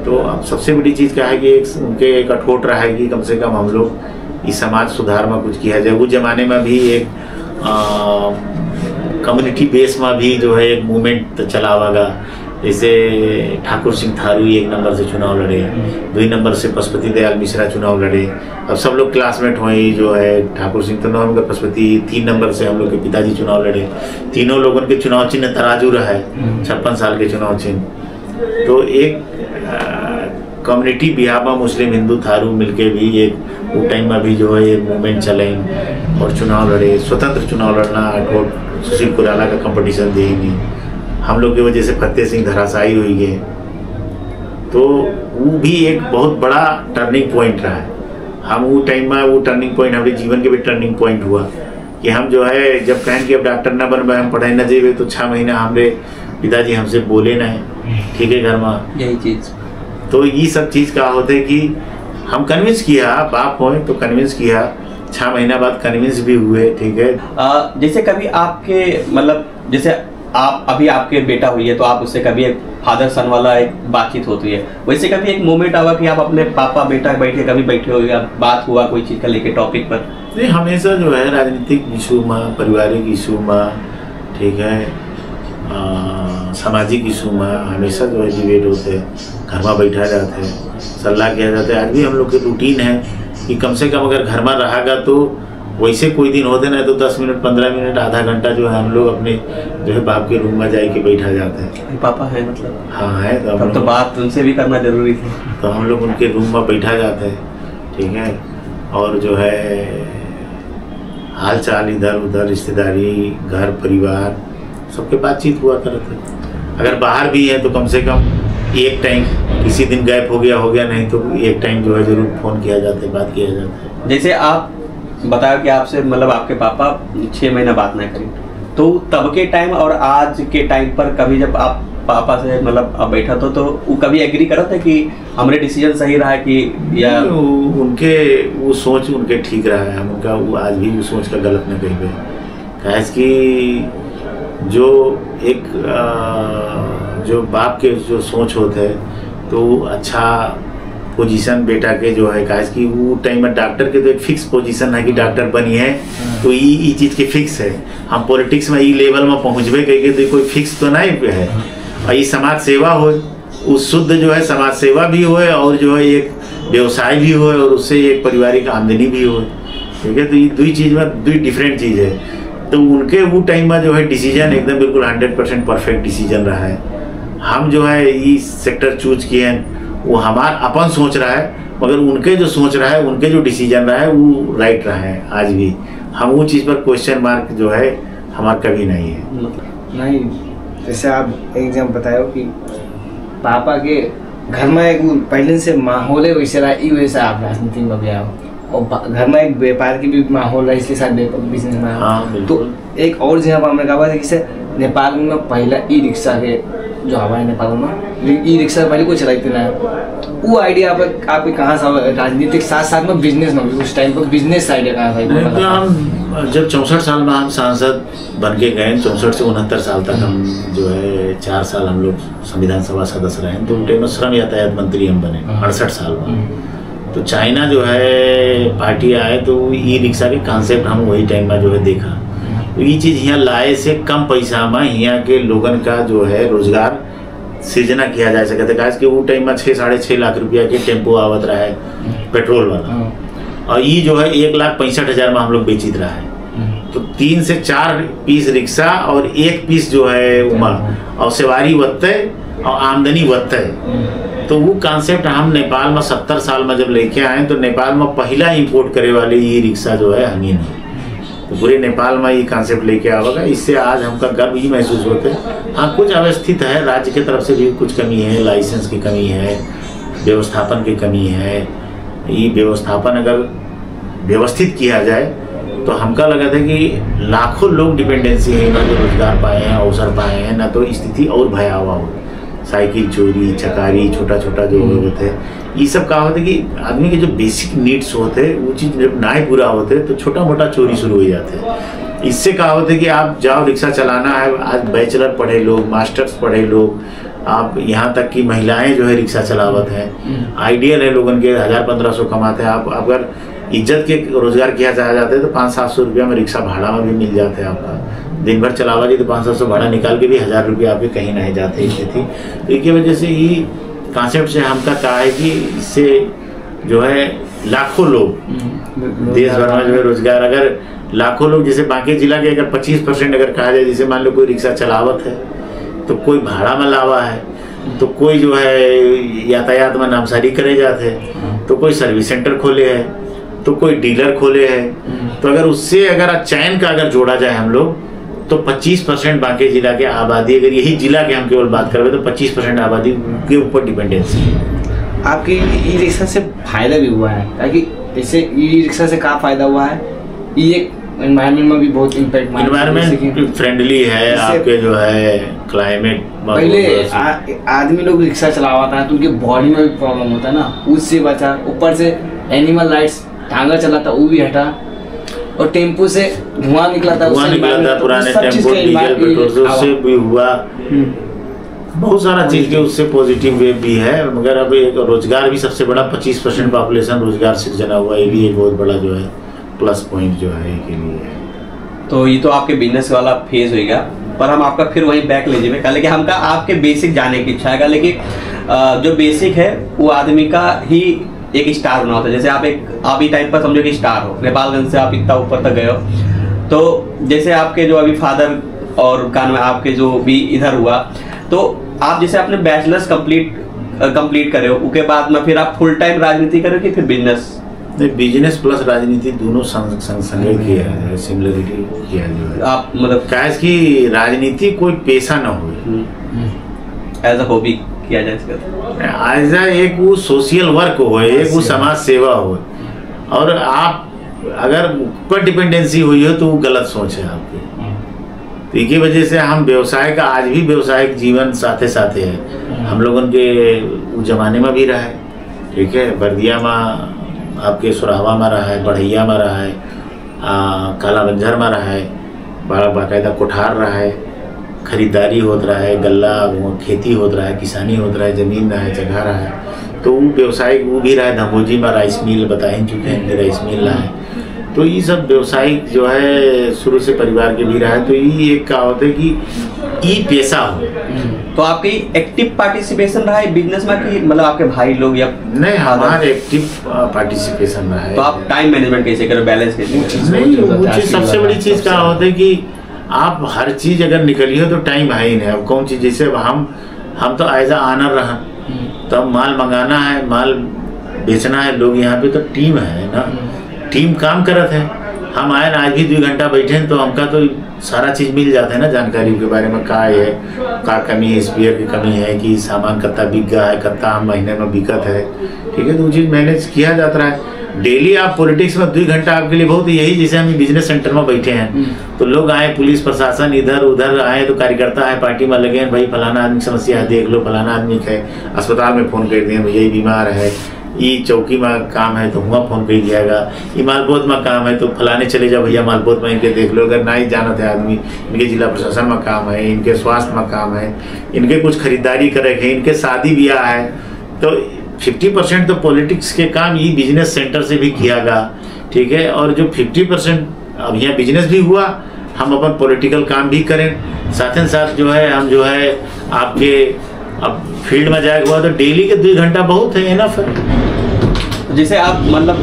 तो अब सबसे बड़ी चीज़ क्या है कि उनके एक अठोट रहा है कि कम से कम हम लोग इस समाज सुधार में कुछ किया जाए। उस जमाने में भी एक कम्युनिटी बेस में भी जो है एक मूवमेंट चलावागा। जैसे ठाकुर सिंह थारू 1 नंबर से चुनाव लड़े, 2 नंबर से पशुपति दयाल मिश्रा चुनाव लड़े। अब सब लोग क्लासमेट हुए, जो है ठाकुर सिंह तो न होंगे, पशुपति 3 नंबर से हम लोग के पिताजी चुनाव लड़े। तीनों लोगों के चुनाव चिन्ह तराजू रहा है, 56 साल के चुनाव चिन्ह। तो एक कम्युनिटी बिहार में मुस्लिम हिंदू थारू मिलके भी एक वो टाइम में भी जो है एक मूवमेंट चले और चुनाव लड़े। स्वतंत्र चुनाव लड़ना अठोट सुशील कुराला का कंपटीशन दे ही नहीं, हम लोग की वजह से फतेह सिंह धराशायी हुई गए। तो वो भी एक बहुत बड़ा टर्निंग पॉइंट रहा है। हम वो टाइम में वो टर्निंग पॉइंट हमारे जीवन के भी टर्निंग पॉइंट हुआ कि हम जो है जब कहें कि अब डॉक्टर न बन, हम पढ़ाई न जेबे, तो 6 महीना हमारे पिताजी हमसे बोले नहीं, ठीक है, घर में यही चीज़। तो ये सब चीज़ का होते कि हम कन्विंस किया, बाप हो तो कन्विंस किया, 6 महीना बाद कन्विंस भी हुए, ठीक है। जैसे कभी आपके मतलब जैसे आप अभी आपके बेटा हुई है तो आप उससे कभी एक फादर सन वाला एक बातचीत होती है, वैसे कभी एक मोमेंट आवा कि आप अपने पापा बेटा बैठ के कभी बैठे हो या बात हुआ कोई चीज़ का लेके टॉपिक पर? नहीं, हमेशा जो है राजनीतिक इशू में, पारिवारिक इशू में, ठीक है, सामाजिक इशू में हमेशा जो है डिबेट होते हैं, घर में बैठा जाते हैं, सलाह किया जाता है। आज भी हम लोग की रूटीन है कि कम से कम अगर घर में रहेगा तो वैसे कोई दिन होते ना तो 10 मिनट 15 मिनट आधा घंटा जो है हम लोग अपने जो है बाप के रूम में जाके बैठा जाते हैं। पापा है मतलब? हाँ है। तो बात उनसे भी करना जरूरी थी, तो हम लोग उनके रूम में बैठा जाते हैं, ठीक है, और जो है हाल चाल इधर उधर रिश्तेदारी घर परिवार सबके बातचीत हुआ करते। अगर बाहर भी है तो कम से कम एक टाइम, किसी दिन गैप हो गया नहीं तो एक टाइम जो है जरूर फ़ोन किया जाता है, बात किया जाता है। जैसे आप बताया कि आपसे मतलब आपके पापा 6 महीना बात नहीं करी, तो तब के टाइम और आज के टाइम पर कभी जब आप पापा से मतलब आप बैठा तो वो कभी एग्री करा था कि हमारे डिसीजन सही रहा कि या उनके वो सोच उनके ठीक रहा है, हम उनका वो आज भी वो सोच का गलत न कही गए। कि जो एक जो बाप के जो सोच होते हैं तो अच्छा पोजीशन बेटा के जो है, काहे कि वो टाइम में डॉक्टर के तो एक फिक्स पोजीशन है कि डॉक्टर बनी है तो ये चीज़ के फिक्स है। हम पॉलिटिक्स में ये लेवल में पहुँचबे कहीं तो कोई फिक्स तो नहीं है। और ये समाज सेवा हो, उस शुद्ध जो है समाज सेवा भी हो और जो है एक व्यवसाय भी हो और उससे एक पारिवारिक आमदनी भी हो, ठीक है। तो ये दो चीज़ में दो डिफरेंट चीज़ है। तो उनके वो टाइम में जो है डिसीजन एकदम बिल्कुल 100% परफेक्ट डिसीजन रहा है। हम जो है ये सेक्टर चूज किए हैं वो हमारा अपन सोच रहा है, मगर उनके जो सोच रहा है, उनके जो डिसीजन रहा है वो राइट रहा है। आज भी हम वो चीज़ पर क्वेश्चन मार्क जो है हमारा कभी नहीं है। नहीं, जैसे आप एक जब बताओ कि पापा के घर में एक पहले से माहौल है वैसे रहा, इस वजह से आप राजनीति में भी आओ, और घर में एक व्यापार की भी माहौल है इसलिए शायद बिजनेस में आओ। तो एक और जगह पर हमने कहा था कि नेपाल में पहला ई रिक्शा के जो हवा है नेपाल में, ई रिक्शा पहले कोई चलाते ना, वो आइडिया आपके कहाँ से राजनीतिक साथ साथ में बिजनेस में उस टाइम पर बिजनेस आइडिया कहाँ था? तो हम जब 64 साल में हम सांसद बन के गए, 64 से 69 साल तक हम जो है 4 साल हम लोग संविधान सभा सदस्य रहे, तो उन टाइम में श्रम यातायात मंत्री हम बने 68 साल में। तो चाइना जो है पार्टी आए तो ई रिक्शा के कॉन्सेप्ट हम वही टाइम में जो है देखा। तो ये चीज़ यहाँ लाए से कम पैसा में यहाँ के लोगन का जो है रोजगार सृजना किया जा सकता है। कि वो टाइम में 6-6.5 लाख रुपया के टेम्पो आवत रहा है पेट्रोल वाला, और ये जो है 1,65,000 में हम लोग बेचित रहा है। तो 3 से 4 पीस रिक्शा और 1 पीस जो है उमा और सवारी वत्ते और आमदनी वत्ते। तो वो कॉन्सेप्ट हम नेपाल में 70 साल में जब लेके आए तो नेपाल में पहला इंपोर्ट करे वाले ये रिक्शा जो है हमीन है। तो पूरे नेपाल में ये कॉन्सेप्ट लेके आवेगा, इससे आज हमका गर्व ही महसूस होते हैं। हाँ, कुछ अवस्थित है, राज्य की तरफ से भी कुछ कमी है, लाइसेंस की कमी है, व्यवस्थापन की कमी है। ये व्यवस्थापन अगर व्यवस्थित किया जाए तो हमका लगा था कि लाखों लोग डिपेंडेंसी है ना, जो रोजगार पाए हैं, अवसर पाए हैं ना, तो स्थिति और भयावह हो। साइकिल चोरी, चकारी, छोटा छोटा जो होते हैं, ये सब कहा होता है कि आदमी के जो बेसिक नीड्स होते हैं वो चीज़ जब ना ही पूरा होते तो छोटा मोटा चोरी शुरू हो जाते हैं। इससे कहा होता है कि आप जाओ रिक्शा चलाना है, आज बैचलर पढ़े लोग, मास्टर्स पढ़े लोग, आप यहाँ तक कि महिलाएं जो है रिक्शा चलावत हैं। आइडियल है लोगों के 1000-1500 कमाते हैं। आप अगर इज्जत के रोजगार किया जाता है तो 500-700 रुपया में रिक्शा भाड़ा में भी मिल जाते हैं। आपका दिन भर चलावा जी तो 500 भाड़ा निकाल के भी 1000 रुपया आपके कहीं नहीं जाते थी। तो इसकी वजह से ये कॉन्सेप्ट से हमका कहा है कि इससे जो है लाखों लोग देश भर में जो है रोजगार, अगर लाखों लोग जैसे बांके जिला के अगर 25% अगर कहा जाए, जैसे मान लो कोई रिक्शा चलावत है तो कोई भाड़ा में लावा है, तो कोई जो है यातायात में नामसारी करे जाते हैं, तो कोई सर्विस सेंटर खोले है, तो कोई डीलर खोले है। तो अगर उससे अगर चयन का अगर जोड़ा जाए हम लोग तो 25% बांके जिला के आबादी, अगर यही जिला के हम केवल बात करें तो 25% आबादी के ऊपर डिपेंडेंसी है। आपके ई रिक्शा से फायदा भी हुआ है, ताकि जैसे ई रिक्शा से क्या फायदा हुआ है, ये एनवायरनमेंट में भी बहुत इम्पैक्ट, एनवायरनमेंट फ्रेंडली है, आपके जो है क्लाइमेट। पहले आदमी लोग रिक्शा चलावाता है तो उनके बॉडी में भी प्रॉब्लम होता है ना, उससे बचा। ऊपर से एनिमल राइट्स टांगा चलाता वो भी हटा, और टेम्पो से धुआं निकला था, पुराने टेम्पो डीजल पेट्रोल से भी हुआ बहुत सारा चीज के उससे पॉजिटिव वे भी है। मगर अब एक रोजगार भी सबसे बड़ा 25% पॉपुलेशन रोजगार सृजना हुआ, ये भी एक बहुत बड़ा जो है प्लस पॉइंट जो है के लिए। तो ये तो आपके बिजनेस वाला फेज होगा, पर हम आपका फिर वही बैक ले जाए कल, हमका आपके बेसिक जाने की इच्छा है। लेकिन जो बेसिक है वो आदमी का ही एक स्टार बना होता है। जैसे आप ही टाइम पर समझो कि स्टार हो, नेपालगंज से आप इतना ऊपर तक गए हो, तो जैसे आपके जो अभी फादर और कान में आपके जो भी इधर हुआ, तो आप जैसे अपने बैचलर्स कंप्लीट करे हो, उसके बाद में फिर आप फुल टाइम राजनीति करे कि फिर बिजनेस? बिजनेस प्लस राजनीति दोनों संग किया है, सिमिलरिटी किया है जो है। आप मतलब क्या कि राजनीति कोई पेशा न हो, एज अ हॉबी किया जाए इसका? एज एक वो सोशल वर्क हो, एक वो समाज सेवा हो, और आप अगर ऊपर डिपेंडेंसी हुई हो तो वो गलत सोच है आपकी। तो इसी वजह से हम व्यवसाय का, आज भी व्यवसायिक जीवन साथे साथे है। हम लोगों के उस जमाने में भी रहा है, ठीक है, बर्दिया में आपके सुरावा में रहा है, बढ़ैया में रहा है, काला बंजर में रहा है, बड़ा बाकायदा कोठार रहा है, खरीदारी होता रहा है, गल्ला खेती होता रहा है, किसानी होता रहा है, जमीन रहा है, जगह रहा है। तो वो व्यवसायिक वो भी रहा है। धमोजी में राइस मिल बता ही चुके हैं, राइस मिल रहा है। तो ये सब व्यवसायिक जो है शुरू से परिवार के भी रहा है। तो ये एक कहावत है कि ये पेशा हो। तो आपकी एक्टिव पार्टिसिपेशन रहा है बिजनेस में कि मतलब आपके भाई लोग या नहीं? हमारा एक्टिव पार्टिसिपेशन रहा है। तो आप टाइम मैनेजमेंट कैसे करें, बैलेंस कैसे करें? नहीं, वो चीज सबसे बड़ी चीज क्या होता है कि आप हर चीज अगर निकलिए तो टाइम है ही नहीं। अब कौन चीज, जैसे हम तो एज अ ऑनर रहा, तो अब माल मंगाना है, माल बेचना है, लोग यहाँ पे तो टीम है ना, टीम काम करत है। हम आए ना, आज भी 2 घंटा बैठे हैं तो हमका तो सारा चीज मिल जाता है ना, जानकारी के बारे में, का है का कमी है, स्पेयर की कमी है, कि सामान कितना बिक गया है, कितना महीने में बिकत है, ठीक है। तो वो चीज मैनेज किया जाता है। डेली आप पॉलिटिक्स में 2 घंटा आपके लिए बहुत, यही जैसे हम बिजनेस सेंटर में बैठे हैं तो लोग आए, पुलिस प्रशासन इधर उधर आए, तो कार्यकर्ता आए, पार्टी में लगे, भाई फलाना आदमी समस्या है, देख लो, फलाना आदमी है, अस्पताल में फोन कर दिए, भैया बीमार है, ये चौकी में काम है तो हुआ फोन कर दियागा, ये मालपोत में काम है तो फलाने चले जाओ भैया मालपोत में, इनके देख लो। अगर ना ही जाना था आदमी, इनके जिला प्रशासन में काम है, इनके स्वास्थ्य में काम है, इनके कुछ खरीदारी करे है, इनके शादी ब्याह है, तो 50% तो पॉलिटिक्स के काम ये बिजनेस सेंटर से भी कियागा, ठीक है। और जो 50% अब यहाँ बिजनेस भी हुआ, हम अपन पॉलिटिकल काम भी करें, साथ ही साथ जो है हम जो है आपके अब फील्ड में जाए हुआ तो डेली के 2 घंटा बहुत है ना। फिर जैसे आप मतलब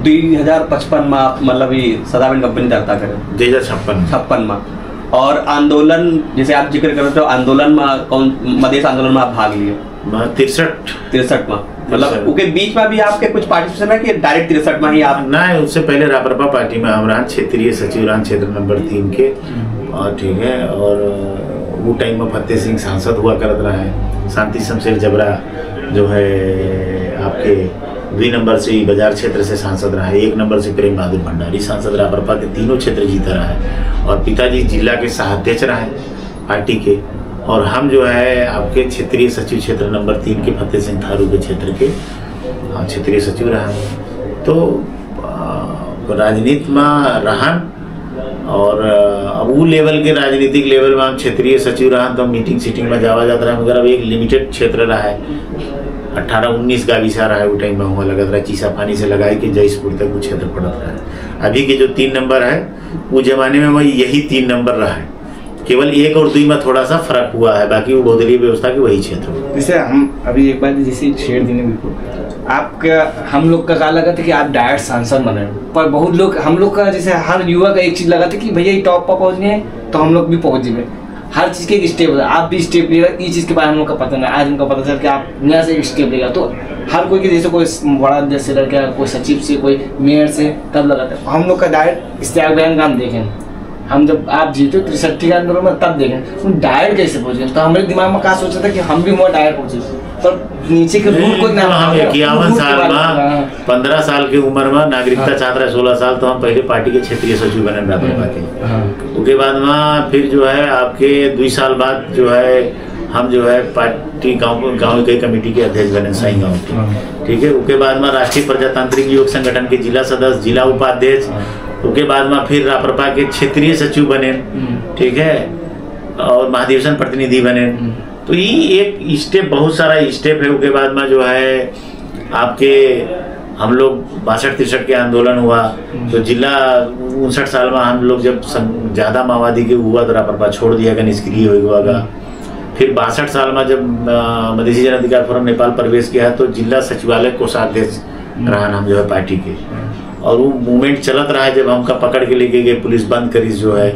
2055 में आप मतलब ये सदाबन कंपनी दर्ता करें 2056 में, और आंदोलन जैसे आप जिक्र कर रहे हो, आंदोलन में कौन मधेश आंदोलन में आप भाग लिए? 63 में, मतलब उसके बीच में भी आपके कुछ पार्टिसिपेशन है कि डायरेक्ट 63 में ही आप? नहीं, उससे पहले रापरपा पार्टी में हम रहा, क्षेत्रीय सचिव रहा, क्षेत्र नंबर 3 के, और ठीक है। और वो टाइम में फतेह सिंह सांसद हुआ करत रहा है, शांति शमशेर जबरा जो है आपके 2 नंबर से बाजार क्षेत्र से सांसद रहा है, 1 नंबर से प्रेम बहादुर भंडारी सांसद रापरपा के, तीनों क्षेत्र जीता रहा है। और पिताजी जिला के सहाध्यक्ष रहे पार्टी के, और हम जो है आपके क्षेत्रीय सचिव क्षेत्र नंबर 3 के फतेह सिंह थारू के क्षेत्र के क्षेत्रीय सचिव रहा। तो राजनीति में रहन, और अब वो लेवल के राजनीतिक लेवल में हम क्षेत्रीय सचिव रहा तो मीटिंग सीटिंग में जावा जाता रहा, मगर अब एक लिमिटेड क्षेत्र रहा है, 18-19 गाविसा रहा है वो टाइम में हुआ लगता रहा, चीसा पानी से लगाई कि जयसपुर तक वो क्षेत्र पड़ता रहा है। अभी के जो 3 नंबर है वो जमाने में वही यही 3 नंबर रहा है, केवल 1 और 2 में थोड़ा सा फर्क हुआ है, बाकी वो बहुदलीय व्यवस्था के वही क्षेत्र। जैसे हम अभी एक बात जैसे शेर देने बिल्कुल आपका, हम लोग का लगा था कि आप डायरेक्ट सांसद बने, पर बहुत लोग, हम लोग का जैसे हर युवा का एक चीज लगा था कि भैया ये टॉप पर पहुंचने है तो हम लोग भी पहुंच जाए, हर चीज के एक स्टेप होता है, आप भी स्टेप लेगा, ये चीज के बारे में हम लोग का पता नहीं, आज हमको पता चल कि आप नया से एक स्टेप लेगा। तो हर कोई के जैसे कोई बड़ा जैसे लड़का, कोई सचिव से, कोई मेयर से तब लगा था, हम लोग का डायरेक्ट इस्तेमाल बयान काम देखें, हम जब आप जीते 63 के आंदोलन में तब देखें डायरेक्ट कैसे पहुंचे, तो हमारे दिमाग में क्या सोचा था कि हम भी वहाँ डायरेक्ट पहुंचे, पर नीचे के रूट को ना, हम 51 साल में 15 साल की उम्र में नागरिकता छात्र 16 साल, तो हम पहले पार्टी के क्षेत्रीय सचिव बने रापरपा के। उसके बाद में फिर जो है आपके 2 साल बाद जो है हम जो है पार्टी गाँव के कमेटी के अध्यक्ष बने साई गाँव के, ठीक है। उसके बाद में राष्ट्रीय प्रजातांत्रिक युवक संगठन के जिला सदस्य, जिला उपाध्यक्ष, उसके बाद में फिर रापरपा के क्षेत्रीय सचिव बने, ठीक है, और महाधिवेशन प्रतिनिधि बने। तो ये एक स्टेप, बहुत सारा स्टेप है। उसके बाद में जो है आपके हम लोग 62-63 के आंदोलन हुआ, तो जिला 59 साल में हम लोग जब ज़्यादा माओवादी के हुआ तो रापरपा छोड़ दिया गया, निष्क्रिय हो गया। फिर 62 साल में जब मधेसी जन अधिकार फोरम नेपाल प्रवेश किया तो जिला सचिवालय कोषाध्यक्ष रहा हम जो है पार्टी के, और वो मूवमेंट चलत रहा है। जब हमका पकड़ के लेके गए पुलिस, बंद करी जो है,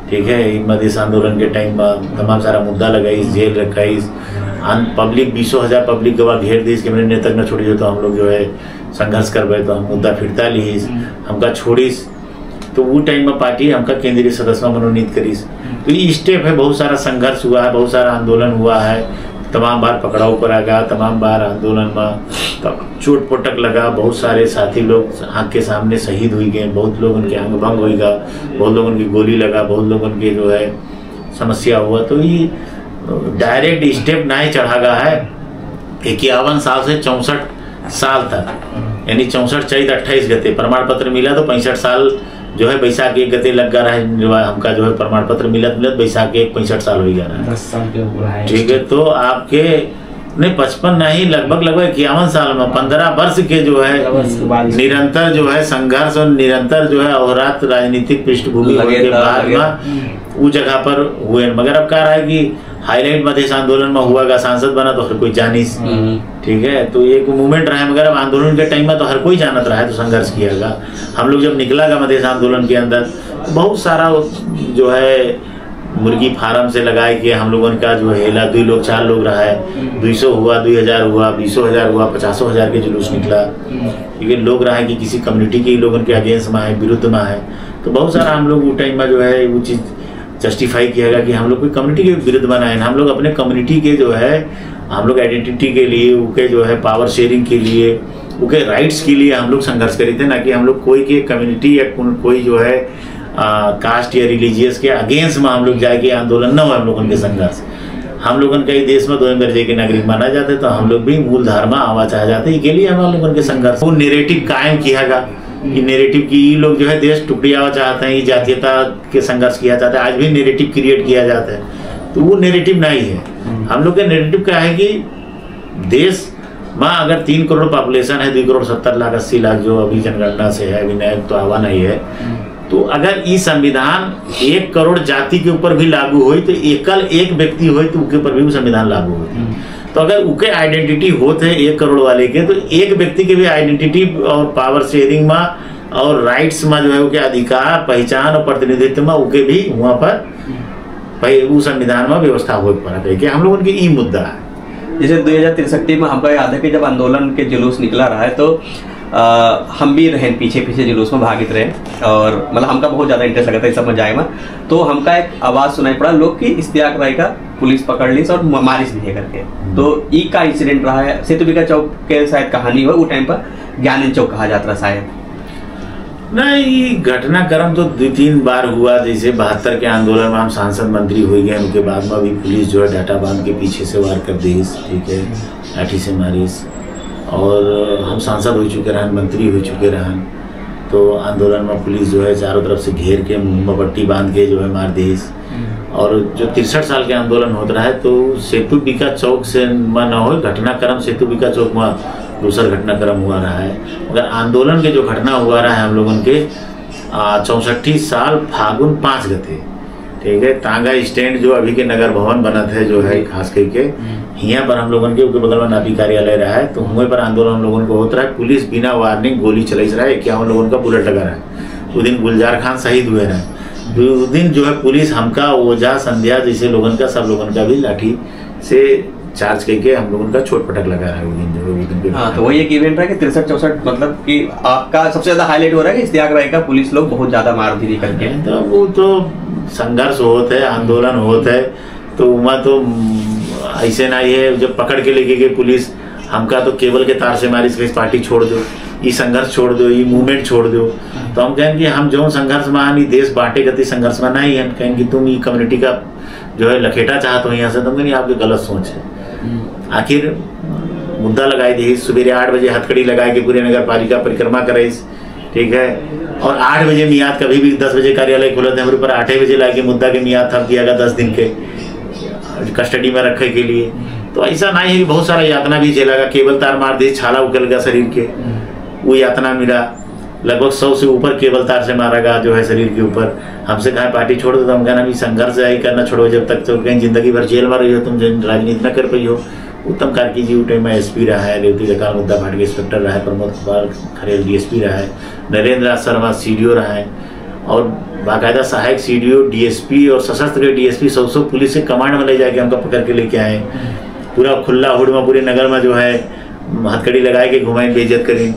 ठीक है, मधेश आंदोलन के टाइम में तमाम सारा मुद्दा लगाई, जेल रखाई, पब्लिक 20,000 पब्लिक गवाह घेर दी, इसके मेरे नेतक न छोड़ी, तो हम लोग जो है संघर्ष करवाए, तो हम मुद्दा फिरता ली, हमका छोड़ीस, तो वो टाइम में पार्टी हमका केंद्रीय सदस्य में मनोनीत करीस। तो ये स्टेप है, बहुत सारा संघर्ष हुआ है, बहुत सारा आंदोलन हुआ है, तमाम बार पकड़ाव करा गया, तमाम बार आंदोलन में तब चोट पटक लगा, बहुत सारे साथी लोग आँख के सामने शहीद हुई गए, बहुत लोग उनके अंग भंग हो गया, बहुत लोगों की गोली लगा, बहुत लोगों के जो है समस्या हुआ। तो ये डायरेक्ट स्टेप नहीं चढ़ा गया है 51 साल से 64 साल तक, यानी 64 चैत 28 गते प्रमाण पत्र मिला, तो 65 साल जो है बैसाख 1 गते लग गया है हमका जो है प्रमाण पत्र मिलत बैसाख 1 65 साल हो गया है, 10 साल के ऊपर है। ठीक है, तो आपके नहीं 55 नहीं लगभग 51 साल में 15 वर्ष के जो है निरंतर जो है संघर्ष और निरंतर जो है अहोरात्र राजनीतिक पृष्ठभूमि के बाद में वो जगह पर हुए। मगर अब कह रहा है कि हाईलाइट मधेश आंदोलन में हुआ का सांसद बना तो हर कोई जानिस, ठीक है, तो एक मूवमेंट रहा है। मगर अब आंदोलन के टाइम में तो हर कोई जानत रहा है, तो संघर्ष कियागा। हम लोग जब निकला का मधेश आंदोलन के अंदर बहुत सारा जो है मुर्गी फार्म से लगाए कि हम लोगों का जो हेला 2 लोग 4 लोग रहा है, 200 हुआ, 2000 हुआ, 20,000 हुआ, 50,000 के जुलूस निकला, ठीक है। लोग रहा है कि किसी कम्युनिटी के लोगों के अगेंस्ट में है, विरुद्ध में है, तो बहुत सारा हम लोग वो टाइम में जो है वो चीज़ जस्टिफाई किया गया कि हम लोग कोई कम्युनिटी के विरुद्ध बनाए, हम लोग अपने कम्युनिटी के जो है हम लोग आइडेंटिटी के लिए, उनके जो है पावर शेयरिंग के लिए, उनके राइट्स के लिए हम लोग संघर्ष करे थे, ना कि हम लोग कोई के कम्युनिटी या कोई जो है कास्ट या रिलीजियस के अगेंस्ट में हम लोग जाके आंदोलन न हो। हम लोगों के संघर्ष, हम लोगों के देश में 2 दर्जे के नागरिक माना जाते, तो हम लोग भी मूल धारा आवा चाह जाते, इसके लिए हम लोगों के संघर्ष वो नेरेटिव कायम किया गया। ये नेरेटिव की ये लोग जो है देश टुकड़िया चाहते हैं, ये जातीयता के संघर्ष किया जाता है, आज भी नेरेटिव क्रिएट किया जाता है, तो वो नेरेटिव नहीं है। हम लोग का नेरेटिव क्या है कि देश में अगर 3 करोड़ पॉपुलेशन है, 2 करोड़ 70 लाख 80 लाख जो अभी जनगणना से है, अभी नया तो आवा नहीं है, तो अगर ये संविधान 1 करोड़ जाति के ऊपर भी लागू हो, तो एकल एक व्यक्ति हो तो उसके ऊपर भी वो संविधान लागू हो। तो अगर उनके आइडेंटिटी होते हैं 1 करोड़ वाले के, तो एक व्यक्ति के भी आइडेंटिटी और पावर शेयरिंग में और राइट्स में जो है उनके अधिकार, पहचान और प्रतिनिधित्व में उनके भी वहाँ पर वो संविधान में व्यवस्था हो पड़ा है। हम लोगों की ये मुद्दा है। जैसे 2063 में हमको याद है कि जब आंदोलन के जुलूस निकला रहा है, तो हम भी रहे पीछे जुलूस में भागित रहे, और मतलब हमका बहुत ज्यादा इंटरेस्ट लगा था इस सब में जाए में। तो हमका एक आवाज सुनाई पड़ा लोग की इश्तियाक राय का पुलिस पकड़ ली और मारिश भी करके। तो ई का इंसिडेंट रहा है, सेतुबिका चौक के शायद कहानी हो, वो टाइम पर ज्ञान चौक कहा जाता रहा शायद। नहीं, घटनाक्रम तो 2-3 बार हुआ। जैसे 72 के आंदोलन में हम सांसद मंत्री हो गए, उनके बाद में भी पुलिस जो है डाटा बांध के पीछे से वार कर दी, ठीक है, लाठी से मारिश, और हम सांसद हो चुके रहन, मंत्री हो चुके रहन, तो आंदोलन में पुलिस जो है चारों तरफ से घेर के मोमबत्ती बांध के जो है मार दी। और जो 63 साल के आंदोलन होता रहा है, तो सेतुबिका चौक से न हो, घटनाक्रम सेतुबिका चौक में दूसरा घटनाक्रम हुआ रहा है। मगर आंदोलन के जो घटना हुआ रहा है हम लोगों के 64 साल फागुन 5 गते, ठीक है, तांगा स्टैंड जो अभी के नगर भवन बना थे जो है खास करके यहाँ पर हम लोगों के बगल में नापी कार्यालय रहा है, तो वहीं पर आंदोलन हम लोगों को होता है। पुलिस बिना वार्निंग गोली चला रहा है, 51 लोगों का बुलेट लगा रहा है। उस दिन गुलजार खान शहीद हुए रहे, उस दिन जो है पुलिस हमका ओझा संध्या जैसे लोगों का सब लोगों का भी लाठी से चार्ज करके हम लोगों का छोट पटक लगा रहा है उस दिन जो है। हाँ, तो वही एक इवेंट है कि 63-64 मतलब कि आपका सबसे ज्यादा हाईलाइट हो रहा है कि इश्तियाक राय का पुलिस लोग बहुत ज्यादा मार दी करके। तो वो तो संघर्ष होता है, आंदोलन होता है, तो वहाँ तो ऐसे नहीं है जब पकड़ के लेके गए पुलिस, हमका तो केबल के तार से मारी इस पार्टी छोड़ दो, ये संघर्ष छोड़ दो, ये मूवमेंट छोड़ दो। तो हम कहेंगे हम जो संघर्ष में आनी देश बांटे गति संघर्ष में नहीं है, कहेंगे तुम ये कम्युनिटी का जो है लखेटा चाहते हो यहाँ से, तुम नहीं, आपकी गलत सोच है। आखिर मुद्दा लगाई दी, सवेरे 8 बजे हथकड़ी लगाए के पूरे नगर पालिका परिक्रमा कराई, ठीक है, और 8 बजे मियाद, कभी भी 10 बजे कार्यालय खुले थे हमारे ऊपर, 8 बजे लाके मुद्दा के मियाद थप दिया गया 10 दिन के कस्टडी में रखे के लिए। तो ऐसा नहीं है कि बहुत सारा यातना भी झेला, केबल तार मार दी, छाला उगल गया शरीर के, वो यातना मिला। लगभग 100 से ऊपर केबल तार से मारा गया जो है शरीर के ऊपर। हमसे कहा पार्टी छोड़ दो, तो हम कहना भी संघर्ष जारी करना छोड़ो जब तक, तो कहीं जिंदगी भर जेल में रही हो, तुम राजनीति न कर पाई हो। उत्तम कार्की जी उठे में एसपी रहा है, रेवती लकाल मुद्दा फाट के इंस्पेक्टर रहा है, प्रमोद कुमार खरेल डीएसपी रहा है, नरेंद्र शर्मा सीडीओ रहा है, और बाकायदा सहायक सीडीओ, डीएसपी और सशस्त्र के डीएसपी 100 पुलिस के कमांड में ले जाके हमको पकड़ के लेके आए। पूरा खुला हुड में पूरे नगर में जो है हथकड़ी लगा के घुमाएं, बेइज्जत करें।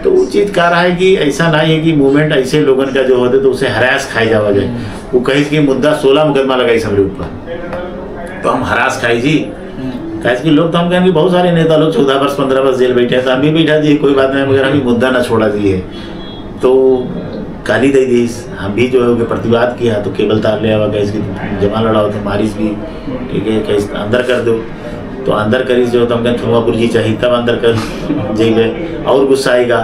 तो वो चीज कह रहा है कि ऐसा नहीं है कि मूवमेंट ऐसे लोगों का जो होते तो उसे हरास खाई जावा जाए। वो कहीं कि मुद्दा 16 मुकदमा लगाई हमारे ऊपर, तो हम हरास खाई जी, कैसे कि लोग तो हम कहेंगे बहुत सारे नेता लोग 14 वर्ष 15 वर्ष जेल बैठे हैं, तो हम भी बैठा दिए, कोई बात नहीं, मगर अभी मुद्दा ना छोड़ा दिए तो गाली दे दी। हम भी जो है प्रतिवाद किया तो केबल तार ले आवा, गैस की जमा लड़ाओ तो मारिस भी, ठीक है, कैस अंदर कर दो तो अंदर करीस जो तो हमने थुनुआ पुरजी चाहिए तब अंदर कर जेबे और गुस्सा आएगा,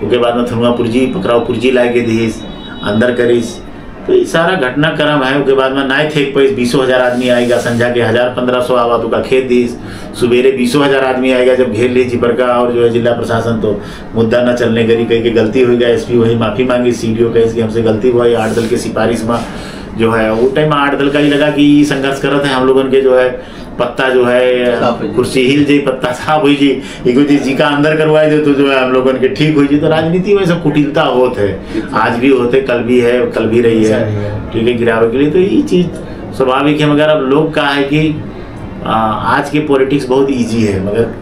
उसके बाद में थुनुआ पुरजी पकड़ाओ पुरजी ला के दीस अंदर करीस। तो ये सारा घटनाक्रम है। उसके बाद में नाय थे 20,000 आदमी आएगा, संझा के 1,000-1,500 आवा तो का खेत दीस, सुबेरे 20,000 आदमी आएगा जब घेर ली चिपर का और जो है जिला प्रशासन तो मुद्दा न चलने करी, कहीं की गलती हो गया, एसपी वही माफी मांगी, सीडीओ कहे कि हमसे गलती हुआ, 8 दल के सिफारिश में जो है वो टाइम 8 दल का ही लगा कि संघर्ष करते हैं हम लोगों के जो है पत्ता जो है कुर्सी हिल जी, पत्ता साफ हुई जी, इको जी का अंदर करवाए दे तो जो है हम लोगों के ठीक हुई जी। तो राजनीति में सब कुटिलता होते है, आज भी होते, कल भी है, कल भी रही है, ठीक है, गिरावे के लिए। तो ये चीज स्वाभाविक है, मगर अब लोग का है कि आज के पॉलिटिक्स बहुत इजी है, मगर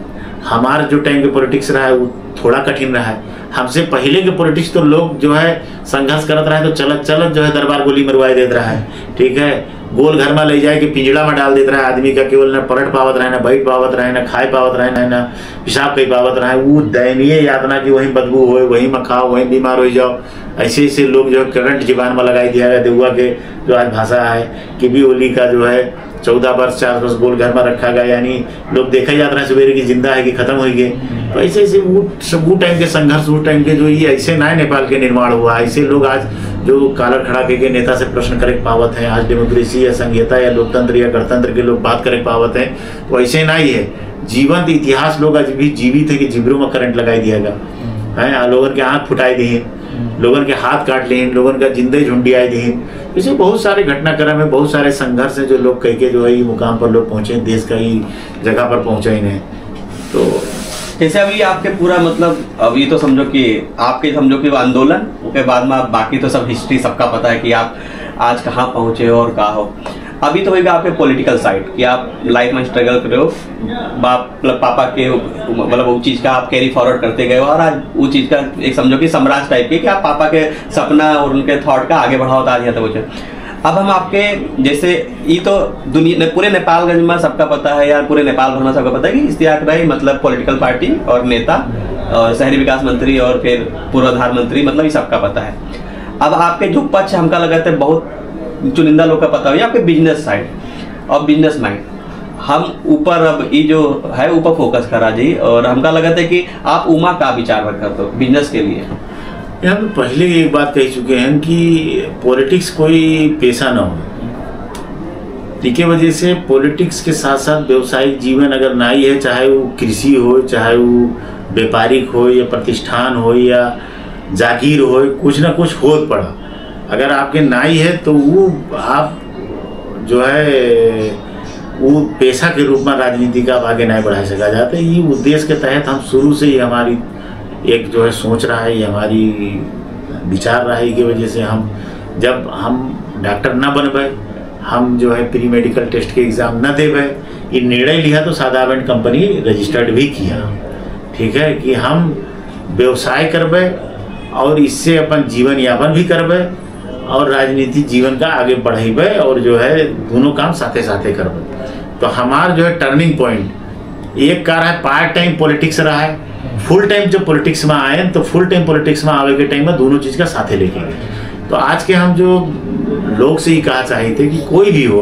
हमारा जो टाइम के पॉलिटिक्स रहा है वो थोड़ा कठिन रहा है। हमसे पहले के पॉलिटिक्स तो लोग जो है संघर्ष करते रहे तो चलत चलत जो है दरबार गोली मरवाई देता रहा है, ठीक है, गोल घर में ले जाए कि पिंजड़ा में डाल देता रहा है आदमी का, केवल न पलट पावत रहे, ना बैठ पावत रहे, ना खाए पावत रहे, ना पेशाब कई पावत रहे। वो दयनीय यातना की वहीं बदबू हो, वहीं में खाओ, वहीं बीमार हो जाओ। ऐसे ऐसे लोग जो है करंट जीवान में लगाई दिया गया। देहुआ के जो आज भाषा है कि भी ओली का जो है 14 वर्ष 4 वर्ष गोल घर में रखा गया, यानी लोग देखा जाता है सवेरे की जिंदा है कि खत्म हो गए। तो ऐसे ऐसे वो टाइम के संघर्ष, उस टाइम के जो ये ऐसे नए नेपाल के निर्माण हुआ, ऐसे लोग आज जो कालर खड़ा के नेता से प्रश्न करे पावत है, आज डेमोक्रेसी या संघीयता या लोकतंत्र या गणतंत्र के लोग बात करे पावत है, तो ऐसे नहीं है। जीवंत इतिहास लोग आज भी जीवित है कि जिब्रों में करंट लगाई दिया गया है, लोगों के आंख फुटाई दी, लोगों के हाथ काट लिए, लोगों का जिंदगी झुंडियाई दी। इसे बहुत सारे घटनाक्रम है, बहुत सारे संघर्ष है जो लोग कह के जो है ये मुकाम पर लोग पहुंचे, देश का ही जगह पर पहुंचे इन्हें। तो जैसे अभी आपके पूरा मतलब अभी तो समझो कि आपके समझो कि आंदोलन के बाद में आप बाकी तो सब हिस्ट्री सबका पता है कि आप आज कहाँ पहुंचे और कहाँ हो। अभी तो होगा आपके पॉलिटिकल साइड कि आप लाइफ में स्ट्रगल कर रहे हो, मतलब पापा के मतलब वो चीज़ का आप कैरी फॉरवर्ड करते गए हो, और आज वो चीज़ का एक समझो कि सम्राट टाइप के कि आप पापा के सपना और उनके थॉट का आगे बढ़ाओ तो आज यहाँ तक पहुँचे। अब हम आपके जैसे ये तो दुनिया पूरे नेपालगंज में सबका पता है यार, पूरे नेपाल भर में सबका पता है कि इश्तियाक राय मतलब पॉलिटिकल पार्टी और नेता और शहरी विकास मंत्री और फिर पूर्वाधार मंत्री, मतलब ये सबका पता है। अब आपके जो पक्ष हमका लगता है बहुत चुनिंदा लोग का पता हो, आपके बिजनेस साइड और बिजनेस माइंड, हम ऊपर अब ये जो है ऊपर फोकस करा जी, और हमका लगता है कि आप उमा का विचार करते हो बिजनेस के लिए। यहाँ पे पहले एक बात कह चुके हैं कि पॉलिटिक्स कोई पेशा ना हो, ठीक है, वजह से पॉलिटिक्स के साथ साथ व्यवसायिक जीवन अगर नाई है, चाहे वो कृषि हो, चाहे वो व्यापारिक हो या प्रतिष्ठान हो या जागीर हो, कुछ ना कुछ हो पड़ा। अगर आपके नाई है तो वो आप जो है वो पेशा के रूप में राजनीति का आगे नहीं बढ़ा सका जाता। ये उद्देश्य के तहत हम शुरू से ही हमारी एक जो है सोच रहा है, ये हमारी विचार रहा है की वजह से हम जब हम डॉक्टर न बनबे, हम जो है प्री मेडिकल टेस्ट के एग्ज़ाम न देवे, ये निर्णय लिया तो सादावेंट कंपनी रजिस्टर्ड भी किया, ठीक है, कि हम व्यवसाय करबे और इससे अपन जीवन यापन भी करबे और राजनीतिक जीवन का आगे बढ़ेबे और जो है दोनों काम साथे साथे करबे। तो हमारा जो है टर्निंग पॉइंट एक कार है, पार्ट टाइम पॉलिटिक्स रहा है, फुल टाइम जब पॉलिटिक्स में आए तो फुल टाइम पॉलिटिक्स में आवे के टाइम में दोनों चीज़ का साथे लेके गए। तो आज के हम जो लोग से ही कहा चाहते कि कोई भी हो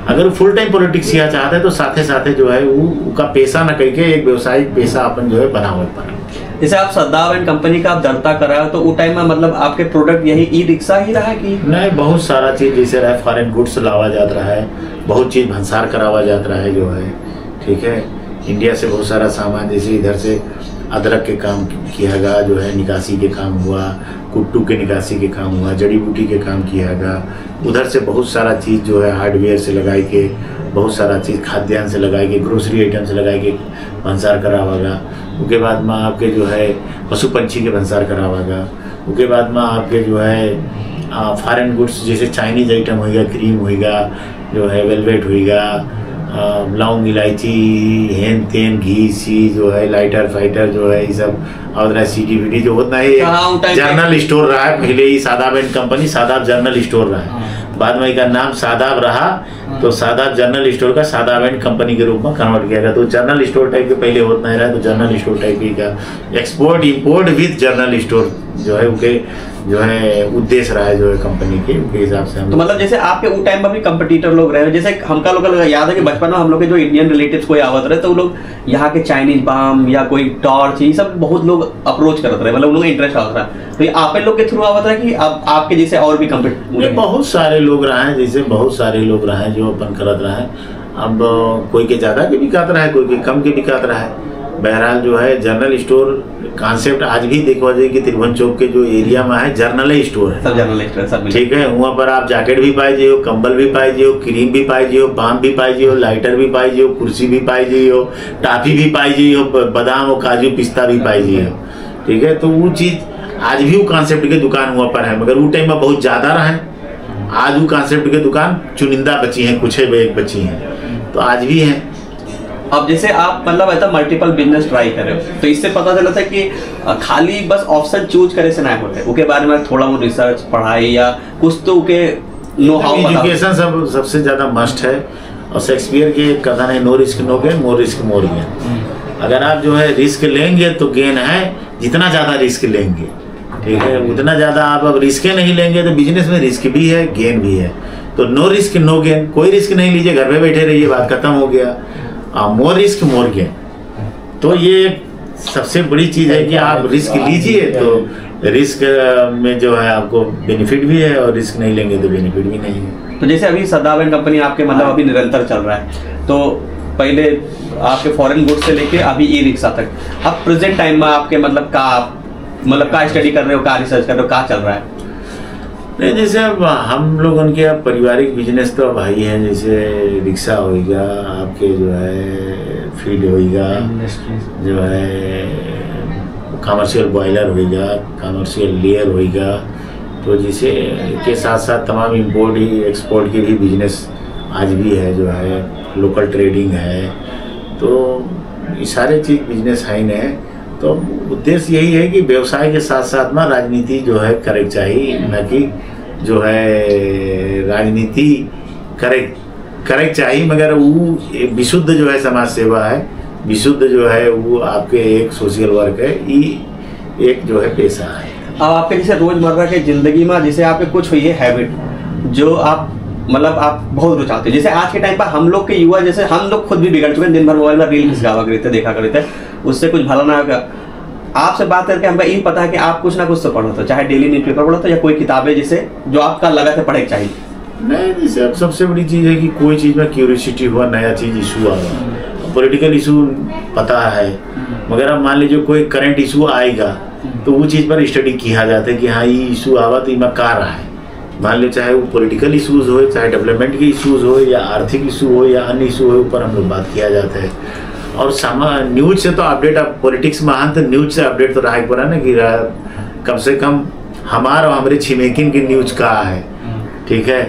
अगर फुल टाइम पॉलिटिक्स किया चाहते हैं तो साथे साथे जो है वो का पेशा न कह के एक व्यवसायिक पेशा अपन जो है बनावे पर। जैसे आप सद्दावेंट कंपनी का आप दर्ता कराए तो वो टाइम में मतलब आपके प्रोडक्ट यही ई रिक्शा ही रहा कि नहीं, बहुत सारा चीज़ जैसे रहा, फॉरेन गुड्स लावा जाता रहा है, बहुत चीज़ भंसार करावा जाता रहा है जो है, ठीक है, इंडिया से बहुत सारा सामान जैसे इधर से अदरक के काम किया गया जो है, निकासी के काम हुआ, कुट्टू के निकासी के काम हुआ, जड़ी बूटी के काम किया गया, उधर से बहुत सारा चीज़ जो है हार्डवेयर से लगाई के, बहुत सारा चीज़ खाद्यान्न से लगाई के, ग्रोसरी आइटम से लगाई के भंसार करावागा। उसके बाद में आपके जो है पशु पंछी के भंसार करावागा। उसके बाद में आपके जो है फॉरेन गुड्स जैसे चाइनीज आइटम होगा, क्रीम होगा, जो है वेलवेट होगा, लौंग इलायची हेन तेन घी सी जो है लाइटर फाइटर जो है ये सब और सीडी वीडी जो होता है जर्नल स्टोर रहा है। पहले ही Sadab and company Sadab general store रहा है, बाद में इसका नाम सादाब रहा, तो सादा जनरल स्टोर का सादा इवेंट कंपनी के रूप में कन्वर्ट किया गया। तो जनरल स्टोर टाइप के पहले होता नहीं रहा, तो जनरल स्टोर टाइप ही का export import with general store जो है उनके जो है उद्देश्य रहा है जो है कंपनी के हिसाब से। तो मतलब जैसे आपके उस टाइम में भी कंपटीटर लोग रहे, जैसे हमका लोग याद है कि बचपन में हम लोग के जो इंडियन रिलेटिव्स कोई आवत रहे तो वो लोग यहाँ के चाइनीज बाम या कोई टॉर्च ये सब बहुत लोग अप्रोच करते रहे, मतलब उन लोग इंटरेस्ट आता रहा। तो ये आप लोग के थ्रू आवत रहा कि अब आपके जैसे और भी कंपटीटर? बहुत सारे लोग रहे हैं, जैसे बहुत सारे लोग रहे हैं जो अपन करत रहे हैं। अब कोई के ज्यादा के बिकात रहा है, कोई के कम के बिकात रहा है। बहरहाल जो है जनरल स्टोर कॉन्सेप्ट आज भी देखा जाए कि त्रिभुवन चौक के जो एरिया में है जनरल स्टोर है, सब जनरल स्टोर सब ठीक है। वहाँ पर आप जैकेट भी पाइजे हो, कंबल भी पाइजे हो, क्रीम भी पाइजे हो, बाम भी पाइजे हो, लाइटर भी पाइजे हो, कुर्सी भी पाइजे हो, टाफी भी पाइजे हो, बादाम और काजू पिस्ता भी पाइजे हो, ठीक है। तो वो चीज आज भी वो कॉन्सेप्ट के दुकान वहाँ पर है, मगर वो टाइम में बहुत ज्यादा रहे। आज वो कॉन्सेप्ट के दुकान चुनिंदा बची हैं, कुछ एक बची हैं, तो आज भी है। अब जैसे आप मतलब ऐसा मल्टीपल बिजनेस ट्राई कर रहे हो, तो इससे पता चला था कि खाली बस ऑप्शन चूज करे से नहीं होते, उसके बारे में थोड़ा वो रिसर्च पढ़ाई या कुछ तो के नो हाउ एजुकेशन सबसे ज्यादा मस्ट है। और शेक्सपियर के कथन है no risk no gain, more risk more gain. अगर आप जो है रिस्क लेंगे तो गेन है, जितना ज्यादा रिस्क लेंगे, ठीक है, उतना ज्यादा आप अब रिस्क नहीं लेंगे तो बिजनेस में रिस्क भी है गेन भी है। तो नो रिस्क नो गेन, कोई रिस्क नहीं लीजिए, घर पे बैठे रहिए, बात खत्म हो गया। मोर रिस्क मोर गेन, तो ये सबसे बड़ी चीज है कि आप रिस्क लीजिए तो रिस्क में जो है आपको बेनिफिट भी है, और रिस्क नहीं लेंगे तो बेनिफिट भी नहीं है। तो जैसे अभी सदावन कंपनी आपके मतलब अभी निरंतर चल रहा है, तो पहले आपके फॉरेन गुड्स से लेके अभी ई रिक्शा तक, अब प्रेजेंट टाइम में आपके मतलब का स्टडी कर रहे हो, का रिसर्च कर रहे हो, का चल रहा है? नहीं, जैसे अब हम लोग उनके अब पारिवारिक बिजनेस तो भाई हैं, जैसे रिक्शा होएगा, आपके जो है फील्ड होएगा, जो है कमर्शियल बॉयलर होएगा, कमर्शियल लेयर होएगा। तो जिसे के साथ साथ तमाम इंपोर्ट ही एक्सपोर्ट की भी बिजनेस आज भी है, जो है लोकल ट्रेडिंग है। तो ये सारे चीज़ बिजनेस है न। तो उद्देश्य यही है कि व्यवसाय के साथ साथ में राजनीति जो है करे चाहिए, न कि जो है राजनीति करे चाहिए, मगर वो विशुद्ध जो है समाज सेवा है, विशुद्ध जो है वो आपके एक सोशल वर्क है, ये एक जो है पेशा है। अब आपके जैसे रोजमर्रा के जिंदगी में जैसे आपके कुछ हुई है हैबिट जो आप मतलब आप बहुत रुचाते हैं, जैसे आज के टाइम पर हम लोग के युवा, जैसे हम लोग खुद भी बिगड़ चुके हैं, दिन भर मोबाइल में रील खिसकावा करते देखा करते, उससे कुछ भला ना होगा। आपसे बात करके हमें ये पता है कि आप कुछ ना कुछ तो पढ़ते हो, चाहे डेली न्यूज़पेपर पढ़ते हो या कोई किताबें जिसे जो आपका लगा था पढ़े चाहिए। नहीं, जैसे अब सबसे बड़ी चीज़ है कि कोई चीज़ में क्यूरियोसिटी हुआ, नया चीज़ इशू आ रहा, पॉलिटिकल इशू पता है, मगर अब मान लीजिए कोई करंट इशू आएगा तो वो चीज़ पर स्टडी किया जाता है कि हाँ ये इशू आवा तो इनमें का रहा है। मान लो चाहे वो पॉलिटिकल इशूज़ हो, चाहे डेवलपमेंट के इशूज़ हो, या आर्थिक इशू हो, या अन्य इशू हो, ऊपर हम लोग बात किया जाता है। और न्यूज से तो अपडेट, अब पॉलिटिक्स में तो न्यूज से अपडेट तो रहा ही पड़ा ना कि कम से कम हमारा और हमारे छिमेकिन की न्यूज का है, ठीक है।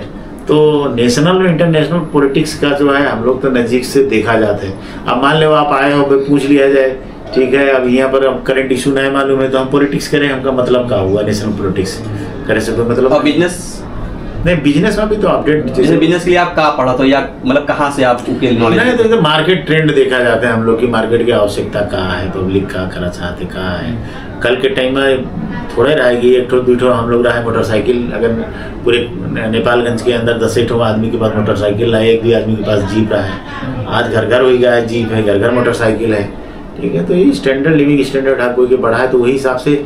तो नेशनल और इंटरनेशनल पॉलिटिक्स का जो है हम लोग तो नज़दीक से देखा जाता है। अब मान लो आप आए हो, पूछ लिया जाए, ठीक है, अब यहाँ पर अब करंट इशू नहीं मालूम है तो हम पॉलिटिक्स करें, हमका मतलब क्या हुआ? नेशनल पॉलिटिक्स करे से कोई मतलब? और बिजनेस नहीं, बिजनेस में भी तो अपडेट, जैसे बिजनेस के लिए आप कहाँ पढ़ा तो या मतलब कहाँ से आप नॉलेज? नहीं, तो मार्केट ट्रेंड देखा जाता है हम लोग की, मार्केट की आवश्यकता कहाँ है, पब्लिक का करा चाहते कहाँ है। कल के टाइम में थोड़े रहेगी, एक दो हम लोग रहे मोटरसाइकिल, अगर पूरे नेपालगंज के अंदर 10 आदमी के पास मोटरसाइकिल है, एक भी आदमी के पास जीप रहा है। आज घर घर हो गया है, जीप है, घर घर मोटरसाइकिल है, ठीक है। तो ये स्टैंडर्ड लिविंग स्टैंडर्ड हर कोई के बढ़ा है, तो वही हिसाब से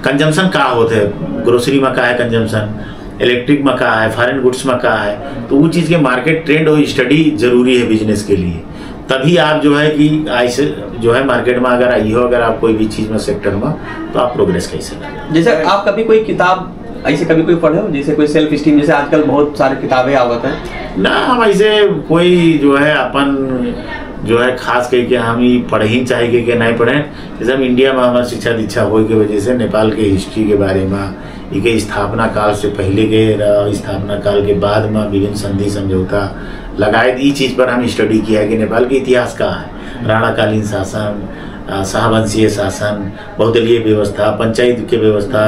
कंजम्पशन कहाँ होते हैं, ग्रोसरी में कहाँ है कंजम्पशन, इलेक्ट्रिक में कहाँ है, फॉरेन गुड्स में कहाँ है। तो वो चीज़ के मार्केट ट्रेंड और स्टडी जरूरी है बिजनेस के लिए, तभी आप जो है कि ऐसे जो है मार्केट में अगर आई हो, अगर आप कोई भी चीज़ में सेक्टर में, तो आप प्रोग्रेस कैसे करें। जैसे आप कभी कोई किताब ऐसे कभी कोई पढ़े हो, जैसे कोई सेल्फ स्टीम, जैसे आजकल बहुत सारी किताबें आवत हैं ना, हम ऐसे कोई जो है अपन जो है खास करके हम ही पढ़े ही चाहिए कि नहीं पढ़ें। जैसे हम इंडिया में हमारी शिक्षा दीक्षा हो की वजह से नेपाल के हिस्ट्री के बारे में, इनके स्थापना काल से पहले के स्थापना काल के बाद में विभिन्न संधि समझौता लगाए, इस चीज़ पर हम स्टडी किया कि नेपाल के इतिहास का है, राणाकालीन शासन, शाहवंशीय शासन, बहुदलीय व्यवस्था, पंचायत की व्यवस्था,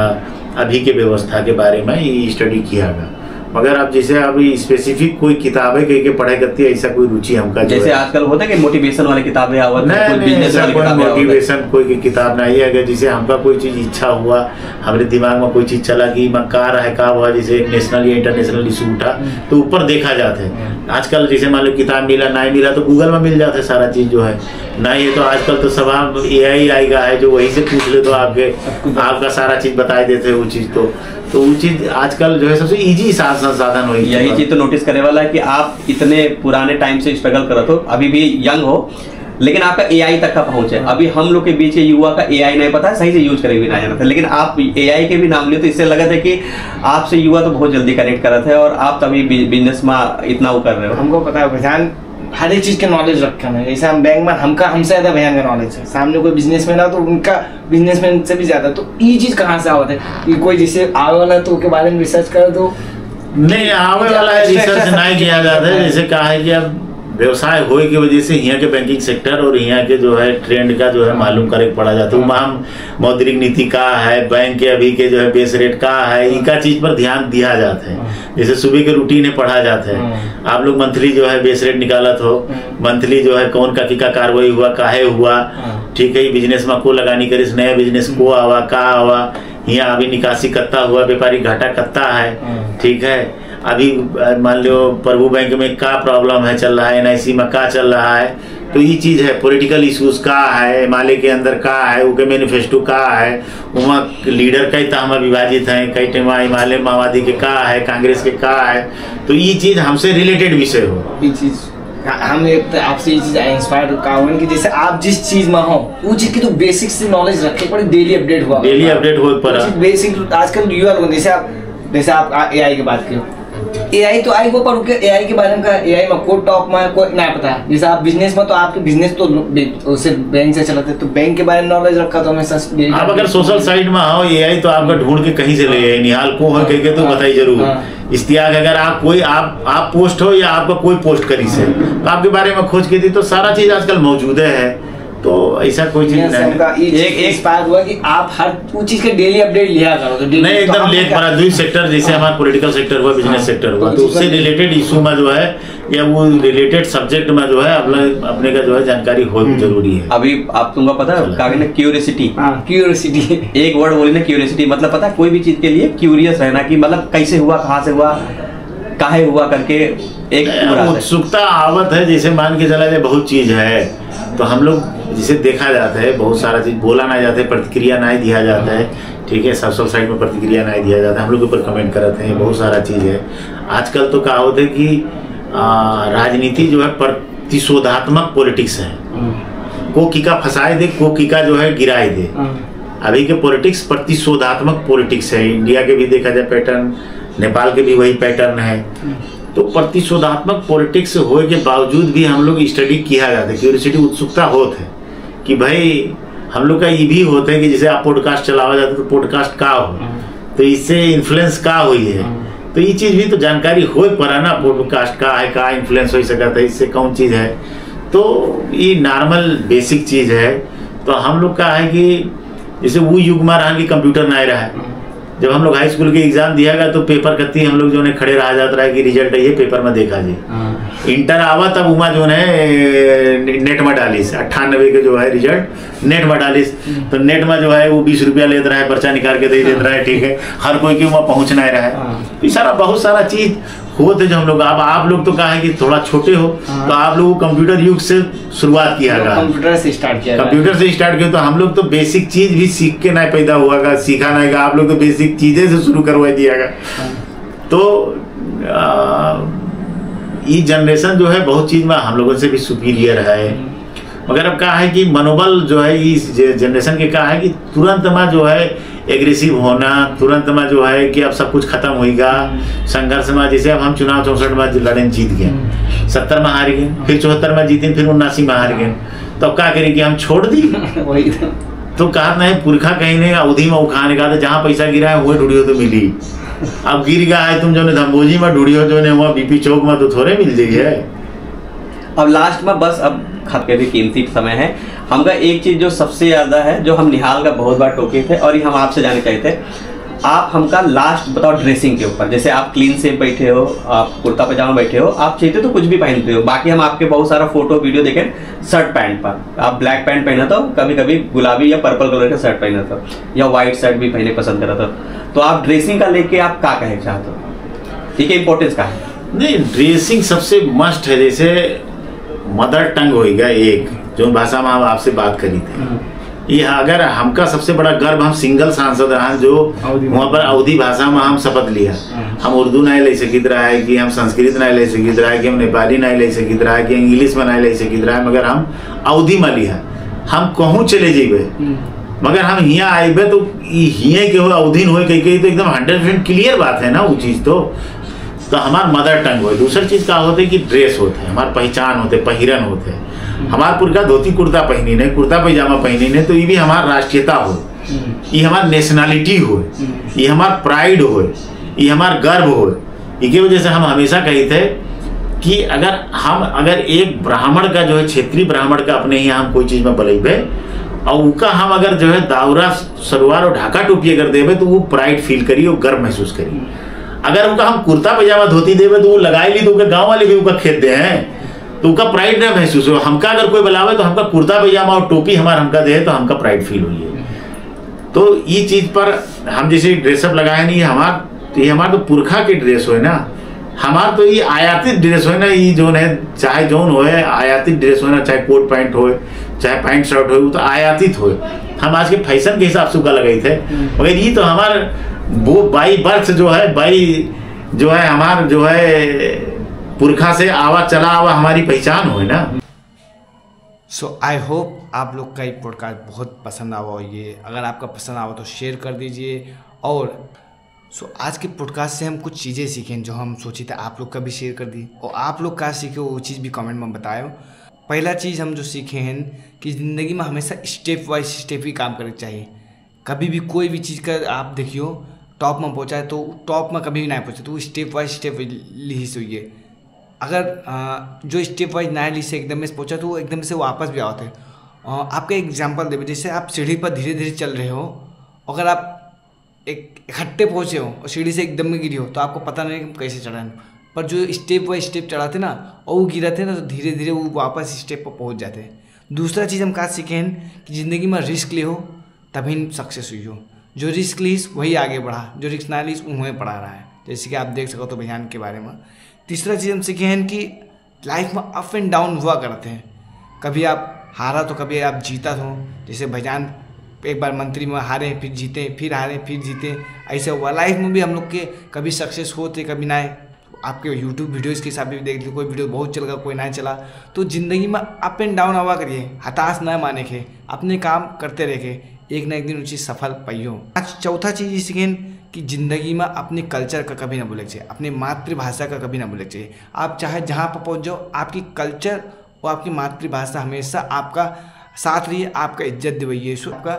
अभी के व्यवस्था के बारे में ये स्टडी किया गया। मगर अब जैसे अभी स्पेसिफिक कोई किताबें कह के पढ़ाई करती है, ऐसा कोई रुचि हमका जैसे आजकल होता है कि मोटिवेशन वाली किताबें आवत है, कोई बिजनेस वाली किताबें, मोटिवेशन कोई की किताब नहीं है। अगर जैसे हमका कोई चीज इच्छा हुआ, हमारे दिमाग में कोई चीज चला कि मैं कार है का हुआ, जैसे नेशनल या इंटरनेशनल इशू उठा तो ऊपर देखा जाता है। आजकल जैसे मान लो किताब मिला नहीं मिला तो गूगल में मिल जाता है सारा चीज जो है, नहीं है तो आजकल तो सब AI आएगा है जो वही से पूछ ले तो आपका सारा चीज बता देते हैं वो चीज। तो वो चीज आजकल जो है सबसे इजी साधन हो। यही चीज तो नोटिस करने वाला है कि आप इतने पुराने टाइम से स्ट्रगल करत हो, अभी भी यंग हो, लेकिन आपका AI तक का पहुंच है। अभी हम लोग के बीच युवा का AI नहीं पता है, सही से यूज करे भी नहीं जानते, लेकिन आप AI के भी नाम लिए तो इससे लगा था कि आपसे युवा तो बहुत जल्दी कनेक्ट करते हैं और आप तभी बिजनेस में इतना वो कर रहे हो। हमको पता है भैया हर एक चीज के नॉलेज रखे हैं। जैसे हम बैंक में हमसे ज्यादा भैया का नॉलेज है, सामने कोई बिजनेसमैन है तो उनका बिजनेसमैन से भी ज्यादा। तो ये चीज कहाँ से आवत है कि कोई जैसे आवे वाला है तो उसके बारे में रिसर्च करे तो नहीं आवे वाला है, रिसर्च नहीं किया जाता है। जैसे कहा है कि अब व्यवसाय होए की वजह से यहाँ के बैंकिंग सेक्टर और यहाँ के जो है ट्रेंड का जो है मालूम करे पड़ा जाता है। वहाँ मौद्रिक नीति का है, बैंक के अभी के जो है बेस रेट का है, इनका चीज पर ध्यान दिया जाता है। जैसे सुबह के रूटीन में पढ़ा जाता है, आप लोग मंथली जो है बेस रेट निकालत हो, मंथली जो है कौन का कार्रवाई हुआ, काहे हुआ, ठीक है, बिजनेस में को लगानी करे, नया बिजनेस को आवा का आवा, यहाँ अभी निकासी कत्ता हुआ, व्यापारी घाटा कत्ता है, ठीक है, अभी मान लो प्रभु बैंक में क्या प्रॉब्लम है चल रहा है, NIC में क्या चल रहा है। तो ये चीज है, पॉलिटिकल इश्यूज का है, माले के अंदर का है, वो के मैनिफेस्टो का है, वहाँ लीडर कई तहमा विभाजित हैं, कई टेमा हिमालय माओवादी के का है, कांग्रेस के का है। तो ये चीज हमसे रिलेटेड विषय हो, ये चीज हम आपसे ये चीज इंस्पायर होगा कि जैसे आप जिस चीज में हो वो चीज की तो बेसिक से नॉलेज रखे पड़े, डेली अपडेट हुआ, डेली अपडेट हो पर बेसिक। आजकल युवा लोग जैसे आप AI की बात करो, AI तो आई वो पर AI के बारे में का AI में कोई टॉप में कोई नहीं पता है। जैसे आप बिजनेस में तो आपके बिजनेस तो उसे बैंक से चलाते, तो बैंक के बारे में नॉलेज रखा तो हमेशा। आप अगर सोशल साइट में आओ AI तो आपका ढूंढ के कहीं से ले निहाल को हो के तो बताइए जरूर। इस्तियाक अगर आप कोई आप पोस्ट हो या आपका कोई पोस्ट करी से तो आपके बारे में खोज के दी तो सारा चीज आजकल मौजूद है। तो ऐसा कोई चीज नहीं। एक बात हुआ कि आप हर चीज के डेली अपडेट लिया करो तो नहीं एकदम लेट पड़ा। दूसरे सेक्टर जैसे हमारा पॉलिटिकल सेक्टर हुआ, बिजनेस सेक्टर हुआ, तो उससे रिलेटेड इशू में जो है या वो रिलेटेड सब्जेक्ट में जो है अपने का जो है जानकारी हो जरूरी है। अभी आप तुमको पता है क्या कहना, क्यूरियोसिटी। क्यूरियोसिटी एक वर्ड बोली ना, क्यूरियोसिटी मतलब पता है कोई भी चीज के लिए क्यूरियस रहना, कि मतलब कैसे हुआ, कहाँ से हुआ, काहे हुआ करके एक उत्सुकता आवत है। जैसे मान के चला जाए बहुत चीज है तो हम लोग जिसे देखा जाता है, बहुत सारा चीज बोला नहीं जाता है, प्रतिक्रिया नहीं दिया जाता है, ठीक है, सोशल साइट में प्रतिक्रिया नहीं दिया जाता है, हम लोग ऊपर कमेंट करते हैं, बहुत सारा चीज है। आजकल तो क्या होता है कि राजनीति जो है प्रतिशोधात्मक पॉलिटिक्स है, को किका फंसाए दे, को किका जो है गिराए दे। अभी के पॉलिटिक्स प्रतिशोधात्मक पॉलिटिक्स है। इंडिया के भी देखा जाए पैटर्न, नेपाल के भी वही पैटर्न है। तो प्रतिशोधात्मक पॉलिटिक्स होने के बावजूद भी हम लोग स्टडी किया जाता है, क्यूरियोसिटी उत्सुकता होता है कि भाई हम लोग का ये भी होता है कि जैसे आप पॉडकास्ट चलावा जाते तो पॉडकास्ट का हो, तो इससे इन्फ्लुएंस का हुई है, तो ये चीज भी तो जानकारी हो पड़ा ना, पॉडकास्ट का है, का इन्फ्लुएंस हो सकता है, इससे कौन चीज है। तो ये नॉर्मल बेसिक चीज है। तो हम लोग का है कि जैसे वो युग में रहा कि कंप्यूटर नहीं रहा है। जब हम लोग हाई स्कूल के एग्जाम दिया गया तो पेपर करती हम लोग जो है खड़े रहा जाता है कि रिजल्ट है ये पेपर में देखा जी। इंटर आवा तब उमा जो है नेट में डालिस, 98 के जो है रिजल्ट नेट में डालिस, तो नेट में जो है वो 20 रुपया लेता रहा है, पर्चा निकाल के दे देता है, ठीक है, हर कोई के वहाँ पहुँच नहीं रहा है। तो सारा बहुत सारा चीज होते जो हम लोग। अब आप लोग तो कहा है कि थोड़ा छोटे हो तो आप लोग कंप्यूटर युग से शुरुआत किया गया, कंप्यूटर से स्टार्ट किया, तो हम लोग तो बेसिक चीज भी सीख के नहीं पैदा हुआ, सीखा नहीं, आप लोग तो बेसिक चीजें से शुरू करवा दिया गया। तो ये जनरेशन जो है बहुत चीज में हम लोगों से भी सुपीरियर है। मगर अब कहा है कि मनोबल जो है इस जनरेशन के कहा है कि तुरंत में जो है एग्रेसिव होना, तुरंत में जो है कि अब सब कुछ खत्म होगा, संघर्ष में। जैसे अब हम चुनाव 64 में लड़े जीत गए, 70 में हार गए, फिर 74 में जीते, फिर 79 में हार गए, तो अब क्या करें कि हम छोड़ दी। तो कहा नहीं पुरखा कहीं नहीं अवधि में उखाने का, जहाँ पैसा गिरा है वो ढूंढियो तो मिली। अब गिर गया है तुम जो ने धम्बोजी में ढूंढियो, जो ने वहाँ BP चौक में तो थोड़े मिल जाइए। अब लास्ट में बस अब आपके भी कीमती समय है, हमका एक चीज जो सबसे ज्यादा है, जो हम निहाल का बहुत बार टोके थे और ये हम आपसे जाने चाहते थे, आप हमका लास्ट बताओ ड्रेसिंग के ऊपर, जैसे आप क्लीन से बैठे हो, आप कुर्ता पजामा बैठे हो, आप चाहते तो कुछ भी पहनते हो, बाकी हम आपके बहुत सारा फोटो वीडियो देखें शर्ट पैंट पर, आप ब्लैक पैंट पहना था, कभी कभी गुलाबी या पर्पल कलर का शर्ट पहना था, या व्हाइट शर्ट भी पहने पसंद करा था, तो आप ड्रेसिंग का लेके आप क्या कहना चाहते हो, ठीक है, इंपॉर्टेंस का है? नहीं, ड्रेसिंग सबसे मस्ट है। जैसे मदर टंग होगा एक जो भाषा में हम आपसे बात करी थी, ये अगर हमका सबसे बड़ा गर्व, हम सिंगल सांसद रहा जो वहाँ पर अवधी भाषा में हम शपथ लिया, हम उर्दू नहीं ले सकित रहा है, कि हम संस्कृत नहीं ले सकित रहा है, कि हम नेपाली नहीं ले सकित रहा है, कि इंग्लिश में नहीं ले सकित रहा है, मगर हम अवधी में लिया। हम कहूँ चले जेबे, मगर हम हिया आएबे तो हिये के हो अवधीन हो कही तो एकदम 100% क्लियर बात है ना वो चीज़। तो हमार मदर टंग हो। दूसरी चीज़ का होते कि ड्रेस होते, हमार पहचान होते, पहिरन होते, हमार पुरखा धोती कुर्ता पहनी नहीं, कुर्ता पैजामा पहनी नहीं, तो ये भी हमार राष्ट्रीयता हो, ये हमार नेशनलिटी हो, ये हमार प्राइड हो, ये हमार गर्व हो। इसकी वजह से हम हमेशा कही थे कि अगर एक ब्राह्मण का जो है, क्षेत्रीय ब्राह्मण का अपने यहाँ हम कोई चीज़ में बलेबे और उनका हम अगर जो है दावरा सलवार और ढाका टोपी अगर देवे तो वो प्राइड फील करिए और गर्व महसूस करिए। अगर उनका हम कुर्ता पैजामा धोती देवे तो वो लगाए ली तो गाँव वाले भी उनका खेत दे हैं तो उनका प्राइड न महसूस हो। हमका अगर कोई बुलावे तो हमका कुर्ता पैजामा और टोपी हमका दे तो हमका प्राइड फील हुई है। तो ये चीज़ पर हम जैसे ड्रेसअप लगाए नहीं, ये हमारा तो पुरखा के ड्रेस हो ना, हमारा तो ये आयातित ड्रेस हो ना, ये जो है चाहे जोन हो आयातित ड्रेस हो ना, चाहे कोट पैंट हो चाहे पैंट शर्ट हो, तो आयातित हो। हम आज के फैशन के हिसाब से उनका लगाई थे, मगर ये तो हमारे वो बाई बर्थ जो है हमार जो है पुरखा से आवा चला आवा हमारी पहचान हो ना। सो आई होप आप लोग का ये पॉडकास्ट बहुत पसंद आवा। ये अगर आपका पसंद आवा तो शेयर कर दीजिए। और आज के पॉडकास्ट से हम कुछ चीज़ें सीखें जो हम सोचे थे आप लोग का भी शेयर कर दी, और आप लोग क्या सीखे वो चीज़ भी कमेंट में बताएं। पहला चीज़ हम जो सीखे हैं कि ज़िंदगी में हमेशा स्टेप वाइज स्टेप ही काम करना चाहिए। कभी भी कोई भी चीज़ का आप देखियो टॉप में पहुँचा है तो टॉप में कभी भी नहीं पहुँचे, तो स्टेप वाइज स्टेप ली सोइए। अगर जो स्टेप वाइज ना ली से एकदम से पहुँचा तो वो एकदम से वापस भी आते हैं। आपका एग्जाम्पल देवे, जैसे आप सीढ़ी पर धीरे धीरे चल रहे हो, अगर आप एक इकट्ठे पहुँचे हो और सीढ़ी से एकदम में गिरी हो तो आपको पता नहीं कैसे चढ़ा, पर जो स्टेप बाय स्टेप चढ़ाते ना और वो गिराते ना तो धीरे धीरे वो वापस स्टेप पर पहुँच जाते हैं। दूसरा चीज़ हम क्या सीखे हैं कि ज़िंदगी में रिस्क ले हो तभी सक्सेस हुई हो। जो रिस्क लीस वही आगे बढ़ा, जो रिस्क ना लीस उन्हें पढ़ा रहा है, जैसे कि आप देख सको तो भैयान के बारे में। तीसरा चीज़ हम सीखे हैं कि लाइफ में अप एंड डाउन हुआ करते हैं, कभी आप हारा तो कभी आप जीता हो। जैसे भैयान एक बार मंत्री में हारे फिर जीते, फिर हारे फिर जीते, ऐसे हुआ। लाइफ में भी हम लोग के कभी सक्सेस होते कभी ना। आपके यूट्यूब वीडियोस के हिसाब से भी देख लीजिए, कोई वीडियो बहुत चल गया कोई नहीं चला। तो ज़िंदगी में अप एंड डाउन हवा करिए, हताश न माने के, अपने काम करते रहे, एक ना एक दिन वो चीज़ सफल पाइयो। आज चौथा चीज़ सीखें कि ज़िंदगी में अपने कल्चर का कभी ना भूलना चाहिए, अपने मातृभाषा का कभी ना भूलना चाहिए। आप चाहे जहाँ पर पहुँच जाओ, आपकी कल्चर और आपकी मातृभाषा हमेशा आपका साथ रहिए, आपका इज्जत दिलाइए, सो आपका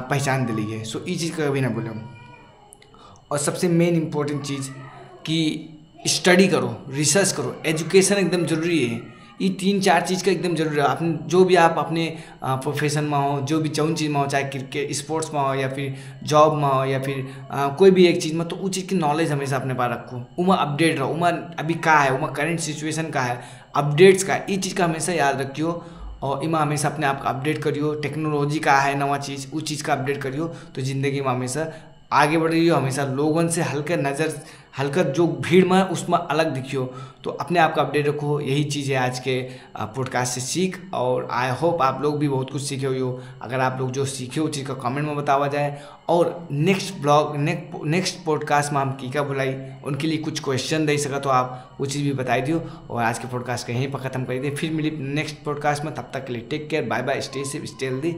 पहचान दिलाइए। सो ये चीज़ का कभी ना भूलो। और सबसे मेन इम्पोर्टेंट चीज़ कि स्टडी करो, रिसर्च करो, एजुकेशन एकदम ज़रूरी है। ये 3-4 चीज़ का एकदम जरूरी है। आपने जो भी आप अपने प्रोफेशन में हो, जो भी जौन चीज़ में हो, चाहे क्रिकेट स्पोर्ट्स में हो या फिर जॉब में हो या फिर कोई भी एक चीज़ में, तो उस चीज़ की नॉलेज हमेशा अपने पास रखो। उमा अपडेट रहो, उमा अभी क्या है, उमा करंट सिचुएशन का है, अपडेट्स का है, ये चीज़ का हमेशा याद रखियो। और इमा हमेशा अपने आप का अपडेट करियो। टेक्नोलॉजी का है नवा चीज़, उस चीज़ का अपडेट करियो तो ज़िंदगी में हमेशा आगे बढ़ रही हो। हमेशा लोगों से हल्का जो भीड़ में उसमें अलग दिखियो, तो अपने आप का अपडेट रखो। यही चीज़ है आज के पॉडकास्ट से सीख। और आई होप आप लोग भी बहुत कुछ सीखे हुए हो। अगर आप लोग जो सीखे हो चीज़ का कमेंट में बतावा जाए। और नेक्स्ट पॉडकास्ट में हम कीका बुलाई उनके लिए कुछ क्वेश्चन दे सका तो आप वो चीज़ भी बताई दियो। और आज के पॉडकास्ट का यहीं पर ख़त्म कर दिए, फिर मिली नेक्स्ट पॉडकास्ट में। तब तक के लिए take care, bye bye, stay safe, stay healthy.